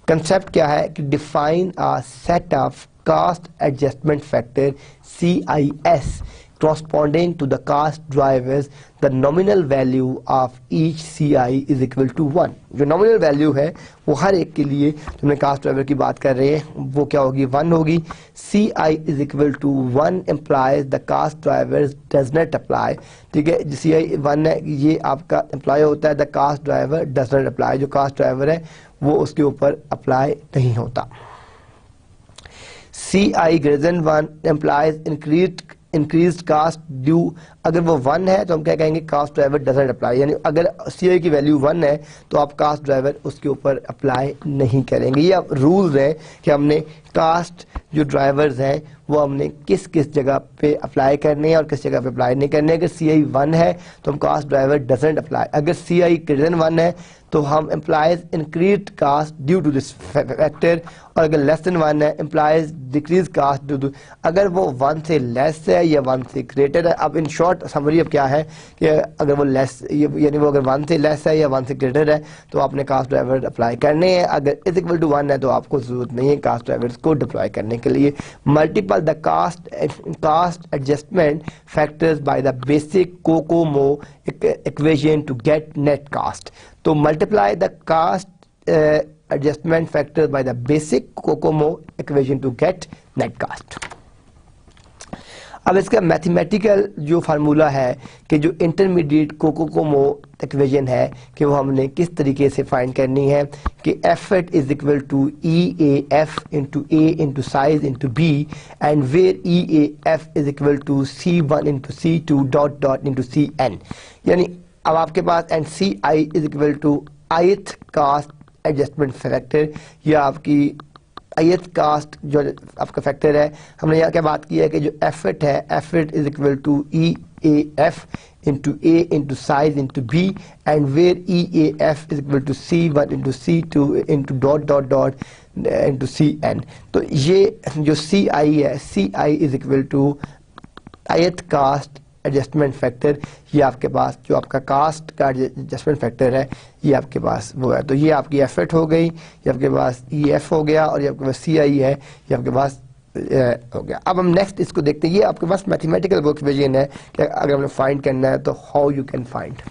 कंसेप्ट क्या है कि define a set of cost adjustment factor CIS corresponding to the cost drivers. The nominal value of each CI is equal to 1. जो nominal value है वो हर एक के लिए, जो हमने कास्ट ड्राइवर की बात कर रहे हैं, वो क्या होगी, 1 होगी। CI is equal to 1 implies the cost drivers does not apply, ठीक है। CI 1 है, ये आपका इम्प्लॉय होता है, the cost driver does not apply, जो कास्ट ड्राइवर है वो उसके ऊपर अप्लाई नहीं होता। CI greater than 1 implies increase cost due, अगर वो 1 है तो हम क्या कहेंगे, कास्ट ड्राइवर डजंट अप्लाई, यानी अगर CI की वैल्यू 1 है तो आप कास्ट ड्राइवर उसके ऊपर अप्लाई नहीं करेंगे। ये अब रूल्स हैं कि हमने कास्ट जो ड्राइवर्स हैं वो हमने किस किस जगह पे अप्लाई करने हैं और किस जगह पे अप्लाई नहीं करने। अगर CI 1 है तो हम कास्ट ड्राइवर डजंट अप्लाई, अगर CI ग्रेटर देन 1 है तो हम employs increase cost due to this factor, और अगर लेस देन 1 है employs decrease cost due to, अगर वो 1 से लेस है या 1 से ग्रेटर है। अब इन शॉर्ट समरी अब क्या है कि अगर वो लेस, यानी वो अगर 1 से लेस है या 1 से ग्रेटर है तो आपने कास्ट ड्राइवर अप्लाई करने हैं, अगर इज इक्वल टू 1 है तो आपको जरूरत नहीं है कास्ट ड्राइवर्स को डिप्लॉय करने के लिए। Multiple the cost adjustment factors by the basic COCOMO equation to get net cost, तो multiply the cost adjustment factors by the basic COCOMO equation to get net cost. अब इसका mathematical जो formula है कि जो इंटरमीडिएट कोकोमो इक्वेशन है कि वो हमने किस तरीके से फाइंड करनी है कि effort is equal to EAF into A into size into B, and where EAF is equal to C1 into C2 dot dot into CN, यानी अब आपके पास and CI is equal to ith cost adjustment factor, या आपकी ith cast जो आपका factor है। हमने यहाँ क्या बात की है कि जो एफर्ट है, effort is equal to EAF into A into size into B, and where EAF is equal to C1 into C2 into dot dot dot into CN। तो ये जो CI है, CI is equal to ith cost adjustment factor, ये आपके पास जो आपका cast का adjustment factor है ये आपके पास वो है। तो ये आपकी एफर्ट हो गई, ये आपके पास EF हो गया, और ये आपके पास CI है, ये आपके पास हो गया। अब हम नेक्स्ट इसको देखते हैं, ये आपके पास मैथमेटिकल वो इक्वेशन है कि अगर हमने फाइंड करना है तो how you can find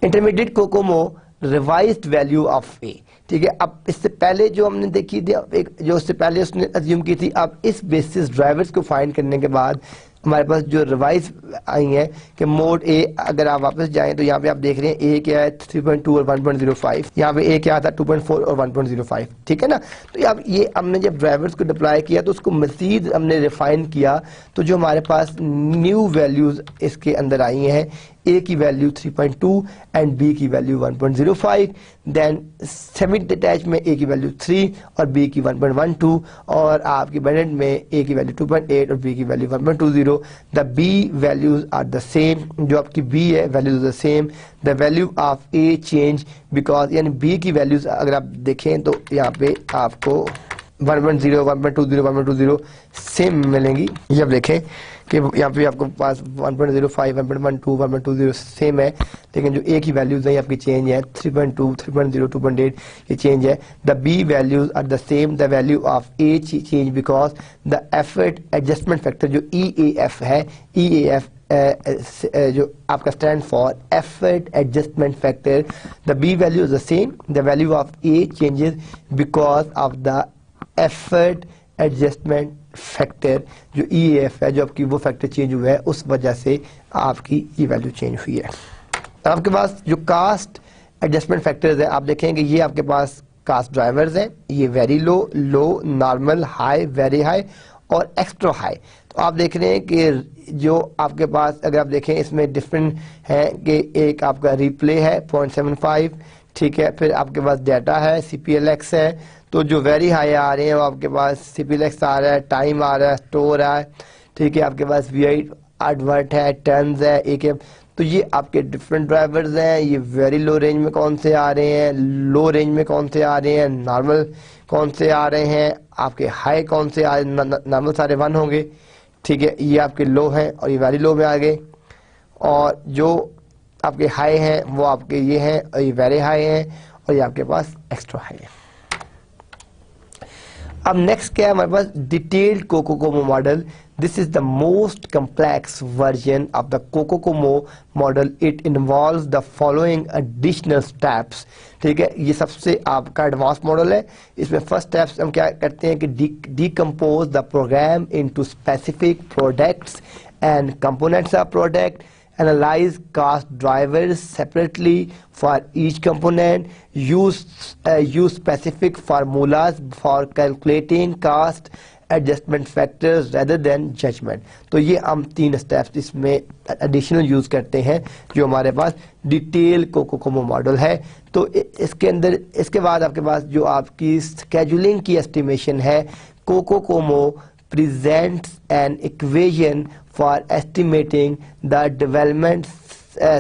intermediate COCOMO revised value of A, ठीक है। अब इससे पहले जो हमने देखी थी, एक जो उससे पहले उसने अज्यूम की थी, अब इस बेसिस ड्राइवर्स को फाइंड करने के बाद हमारे पास जो रिवाइज आई है कि मोड ए, अगर आप वापस जाएं तो यहाँ पे आप देख रहे हैं ए क्या है 3.2 और 1.05, यहाँ पे ए क्या था 2.4 और 1.05, ठीक है ना। तो अब ये हमने जब ड्राइवर्स को डिप्लॉय किया तो उसको मजीद हमने रिफाइन किया, तो जो हमारे पास न्यू वैल्यूज इसके अंदर आई हैं, ए की वैल्यू 3.2 एंड बी की वैल्यू 1.05, देन सेमी डिटैच में ए की वैल्यू 3 और बी की 1.12, और आपकी बैंडेड में ए की वैल्यू 2.8 और बी की value 1.20। The B values are the same, जो आपकी बी है values the same, the value of A change because, यानी बी की वैल्यूज अगर आप देखें तो यहाँ पे आपको 1.0, 1.20, 1.20 सेम मिलेंगी। ये आप देखें कि यहाँ पे आपको पास 1.05, 1.12, 1.20 सेम है, लेकिन जो ए की वैल्यूज है आपकी चेंज है 3.2, 3.0, 2.8 ये चेंज है। The B values are the same, the value of A change because the effort adjustment factor जो EAF है, EAF जो आपका stand for effort adjustment factor, the B value is the same, the value of A changes because of the effort adjustment factor जो EAF है, जो आपकी वो factor change हुआ है, उस वजह से आपकी ये वैल्यू चेंज हुई है। आपके पास जो कास्ट एडजस्टमेंट फैक्टर्स है, आप देखेंगे ये आपके पास कास्ट ड्राइवर्स हैं, ये वेरी लो, लो, नॉर्मल, हाई, वेरी हाई और एक्स्ट्रा हाई। तो आप देख रहे हैं कि जो आपके पास अगर आप देखें इसमें डिफरेंट है कि एक आपका रिप्ले है 0.75, ठीक है, फिर आपके पास डाटा है CPLX है, तो जो वेरी हाई आ रहे हैं वो आपके पास CPLX आ रहा है, टाइम आ रहा है, स्टोर है, ठीक है, आपके पास VI एडवर्ट है, टर्न्स है, एक है। तो ये आपके डिफरेंट ड्राइवर्स हैं, ये वेरी लो रेंज में कौन से आ रहे हैं, लो रेंज में कौन से आ रहे हैं, नॉर्मल कौन से आ रहे हैं, आपके हाई कौन से आ रहे हैं, नॉर्मल सारे 1 होंगे, ठीक है, ये आपके लो हैं और ये वेरी लो में आ गए, और जो आपके हाई हैं वो आपके ये हैं और ये वेरी हाई हैं, और ये आपके पास एक्स्ट्रा हाई है। अब नेक्स्ट क्या है हमारे पास, detailed COCOMO model. This is the most complex version of the COCOMO model. It involves the following additional steps, ठीक है, ये सबसे आपका एडवांस मॉडल है। इसमें फर्स्ट स्टेप्स हम क्या करते हैं कि decompose the programme into specific products and components of product, analyze cost drivers separately for each component, use specific formulas for calculating cost adjustment factors rather than judgment। तो ये हम 3 स्टेप्स इसमें additional use करते हैं जो हमारे पास detail COCOMO model है। तो इसके अंदर इसके बाद आपके पास जो आपकी स्केजुलिंग की एस्टिमेशन है, Kokomo presents an equation for estimating the development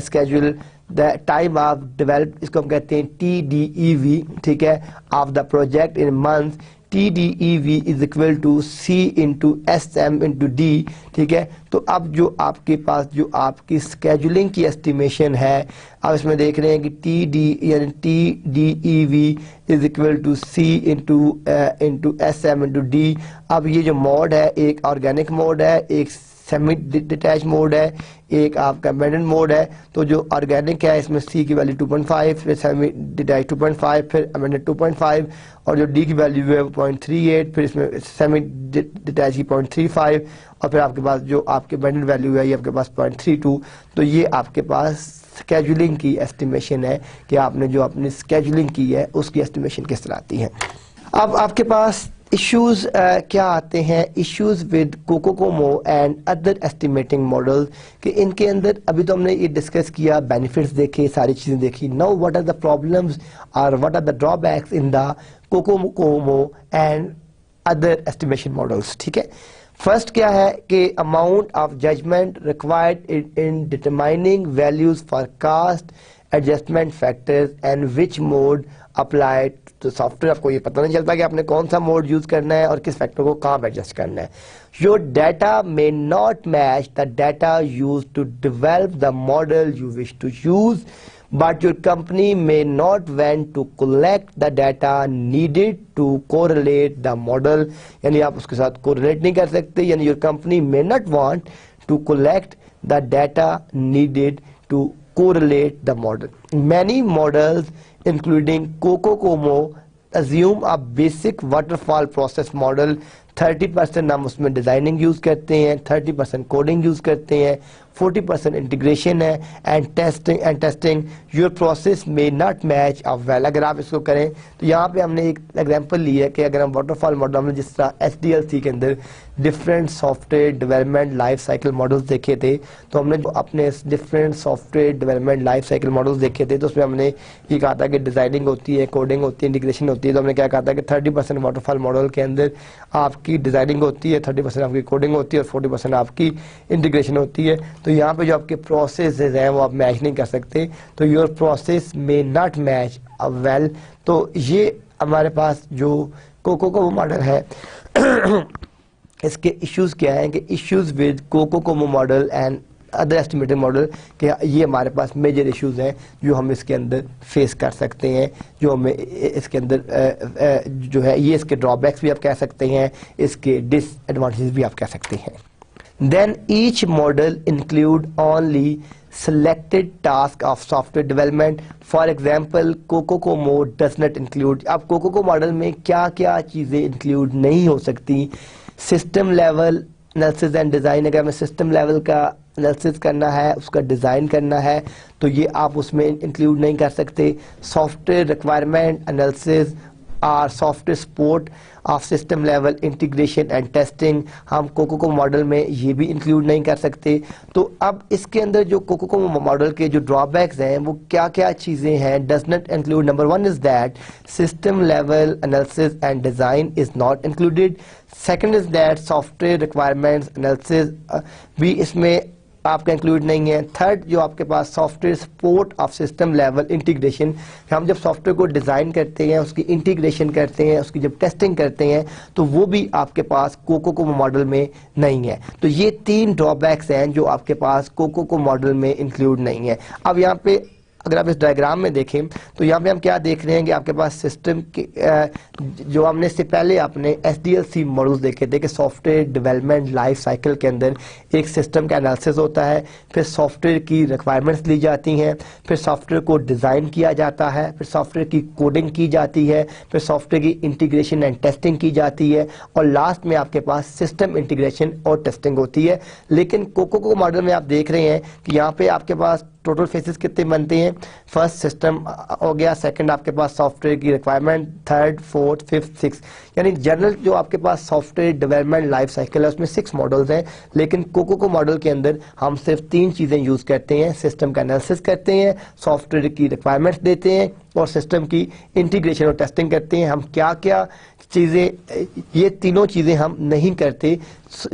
schedule, the time of develop, इसको हम कहते हैं TDEV, ठीक है, of the project in months। TDEV is equal to C into SM into D, ठीक है। तो अब जो आपके पास जो आपकी स्केजुलिंग की एस्टिमेशन है, अब इसमें देख रहे हैं कि TDEV is equal to C into SM into D। अब ये जो मोड है, एक ऑर्गेनिक मोड है, एक सेमी डिटैच मोड है, एक आपका एम्बेडेड मोड है। तो जो ऑर्गेनिक है इसमें C की वैल्यू 2.5, फिर सेमी डिटैच 2.5, फिर एम्बेडेड 2.5, और जो D की वैल्यू है 0.38, फिर इसमें सेमी डिटैच की 0.35, और फिर आपके पास जो आपके एम्बेडेड वैल्यू है ये आपके पास 0.32। तो ये आपके पास स्केजुलिंग की एस्टिमेशन है कि आपने जो अपनी स्केजुलिंग की है उसकी एस्टिमेशन किस तरह आती है। अब आपके पास इश्यूज क्या आते हैं, issues with Kokomo and other estimating models, कि इनके अंदर अभी तो हमने ये डिस्कस किया, बेनिफिट्स देखे, सारी चीज़ें देखी। Now what are the problems और what are the drawbacks in the COCOMO and other estimation models, ठीक है। फर्स्ट क्या है कि amount of judgment required in determining values for cost adjustment factors and which mode applied. तो software आपको ये पता नहीं चलता कि आपने कौन सा मोड यूज करना है और किस फैक्टर को कहाँ एडजस्ट करना है। Your data may not match the data use to develop the model you wish to use, but your company may not want to collect the data needed to correlate the model, यानी आप उसके साथ correlate नहीं कर सकते, यानी your company may not want to collect the data needed to correlate the model. Many models including Kokomo assume a basic waterfall process model, 30% हम उसमें डिजाइनिंग यूज करते हैं, 30% कोडिंग यूज करते हैं, 40% इंटीग्रेशन है एंड टेस्टिंग योर प्रोसेस में not match a well. अगर आप इसको करें तो यहाँ पे हमने एक एग्जांपल ली है कि अगर हम वाटरफॉल मॉडल में जिस तरह SDLC के अंदर different software development life cycle models देखे थे, तो हमने अपने different software development life cycle models देखे थे, तो उसमें हमने ये कहा था कि डिजाइनिंग होती है, कोडिंग होती है, इंटीग्रेशन होती है। तो हमने क्या कहा था कि 30% वाटरफॉल मॉडल के अंदर आपकी डिजाइनिंग होती है, 30% आपकी कोडिंग होती है और 40% आपकी इंटीग्रेशन होती है। तो यहाँ पे जो आपके प्रोसेस हैं वो आप मैच नहीं कर सकते, तो योर प्रोसेस में नॉट मैच अ वेल। तो ये हमारे पास जो कोको मॉडल है इसके इश्यूज क्या हैं कि इश्यूज विद कोको model and other estimated model के ये हमारे पास मेजर इश्यूज हैं जो हम इसके अंदर फेस कर सकते हैं, जो हमें इसके अंदर जो है ये इसके ड्रॉबैक्स भी आप कह सकते हैं, इसके डिसएडवांटेजेस भी आप कह सकते हैं। Then each model include only selected task of software development. For example, COCOMO does not include। अब COCOMO मॉडल में क्या क्या चीज़ें इंक्लूड नहीं हो सकती? System level analysis and design. अगर हमें सिस्टम लेवल का एनालिसिस करना है, उसका डिज़ाइन करना है, तो ये आप उसमें इंक्लूड नहीं कर सकते। सॉफ्टवेयर रिक्वायरमेंट एनालिसिस और software support of system level integration and testing हम कोको मॉडल में ये भी इंक्लूड नहीं कर सकते। तो अब इसके अंदर जो कोको मॉडल के जो ड्रॉबैक्स हैं वो क्या क्या चीज़ें हैं? Does not include. Number 1 is that system level analysis and design is not included. Second is that software requirements analysis भी इसमें आपका इंक्लूड नहीं है। थर्ड, जो आपके पास software support of system level integration, हम जब सॉफ्टवेयर को डिज़ाइन करते हैं, उसकी इंटीग्रेशन करते हैं, उसकी जब टेस्टिंग करते हैं, तो वो भी आपके पास कोको मॉडल में नहीं है। तो ये 3 ड्रॉबैक्स हैं जो आपके पास कोको मॉडल में इंक्लूड नहीं है। अब यहाँ पे अगर आप इस डायग्राम में देखें तो यहाँ पे हम क्या देख रहे हैं कि आपके पास सिस्टम के जो हमने इससे पहले आपने SDLC मॉडल्स देखे थे कि सॉफ्टवेयर डेवलपमेंट लाइफ साइकिल के अंदर एक सिस्टम का एनालिसिस होता है, फिर सॉफ्टवेयर की रिक्वायरमेंट्स ली जाती हैं, फिर सॉफ्टवेयर को डिज़ाइन किया जाता है, फिर सॉफ्टवेयर की कोडिंग की जाती है, फिर सॉफ्टवेयर की इंटीग्रेशन एंड टेस्टिंग की जाती है और लास्ट में आपके पास सिस्टम इंटीग्रेशन और टेस्टिंग होती है। लेकिन कोको मॉडल में आप देख रहे हैं कि यहाँ पे आपके पास टोटल फेसेस कितने बनते हैं? फर्स्ट सिस्टम हो गया, सेकंड आपके पास सॉफ्टवेयर की requirement, third, fourth, fifth, six, यानी जनरल जो आपके पास सॉफ्टवेयर डेवलपमेंट लाइफ साइकिल है उसमें 6 मॉडल्स हैं। लेकिन कोको मॉडल के अंदर हम सिर्फ 3 चीज़ें यूज़ करते हैं, सिस्टम का एनालिसिस करते हैं, सॉफ्टवेयर की रिक्वायरमेंट्स देते हैं और सिस्टम की इंटीग्रेशन और टेस्टिंग करते हैं। हम क्या क्या चीज़ें, ये तीनों चीज़ें हम नहीं करते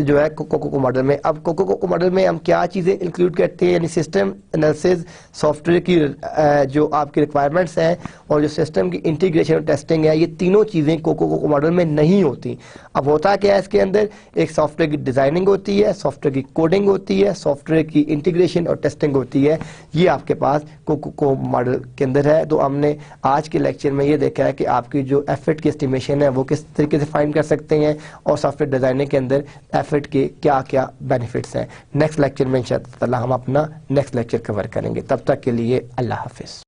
जो है कोको मॉडल में। अब कोको मॉडल में हम क्या चीज़ें इंक्लूड करते हैं, यानी सिस्टम एनालिसिस, सॉफ्टवेयर की जो आपकी रिक्वायरमेंट्स हैं और जो सिस्टम की इंटीग्रेशन और टेस्टिंग है, ये तीनों चीज़ें कोको मॉडल में नहीं होती। अब होता क्या है इसके अंदर? एक सॉफ्टवेयर की डिज़ाइनिंग होती है, सॉफ्टवेयर की कोडिंग होती है, सॉफ्टवेयर की इंटीग्रेशन और टेस्टिंग होती है। ये आपके पास कोको मॉडल के अंदर है। तो हमने आज के लेक्चर में ये देखा है कि आपकी जो एफर्ट की एस्टिमेशन है वो किस तरीके से फाइंड कर सकते हैं और सॉफ्टवेयर डिज़ाइनिंग के अंदर एफर्ट के क्या क्या बेनिफिट्स हैं। नेक्स्ट लेक्चर में इंशाअल्लाह हम अपना नेक्स्ट लेक्चर कवर करेंगे। तब तक के लिए अल्लाह हाफिज़।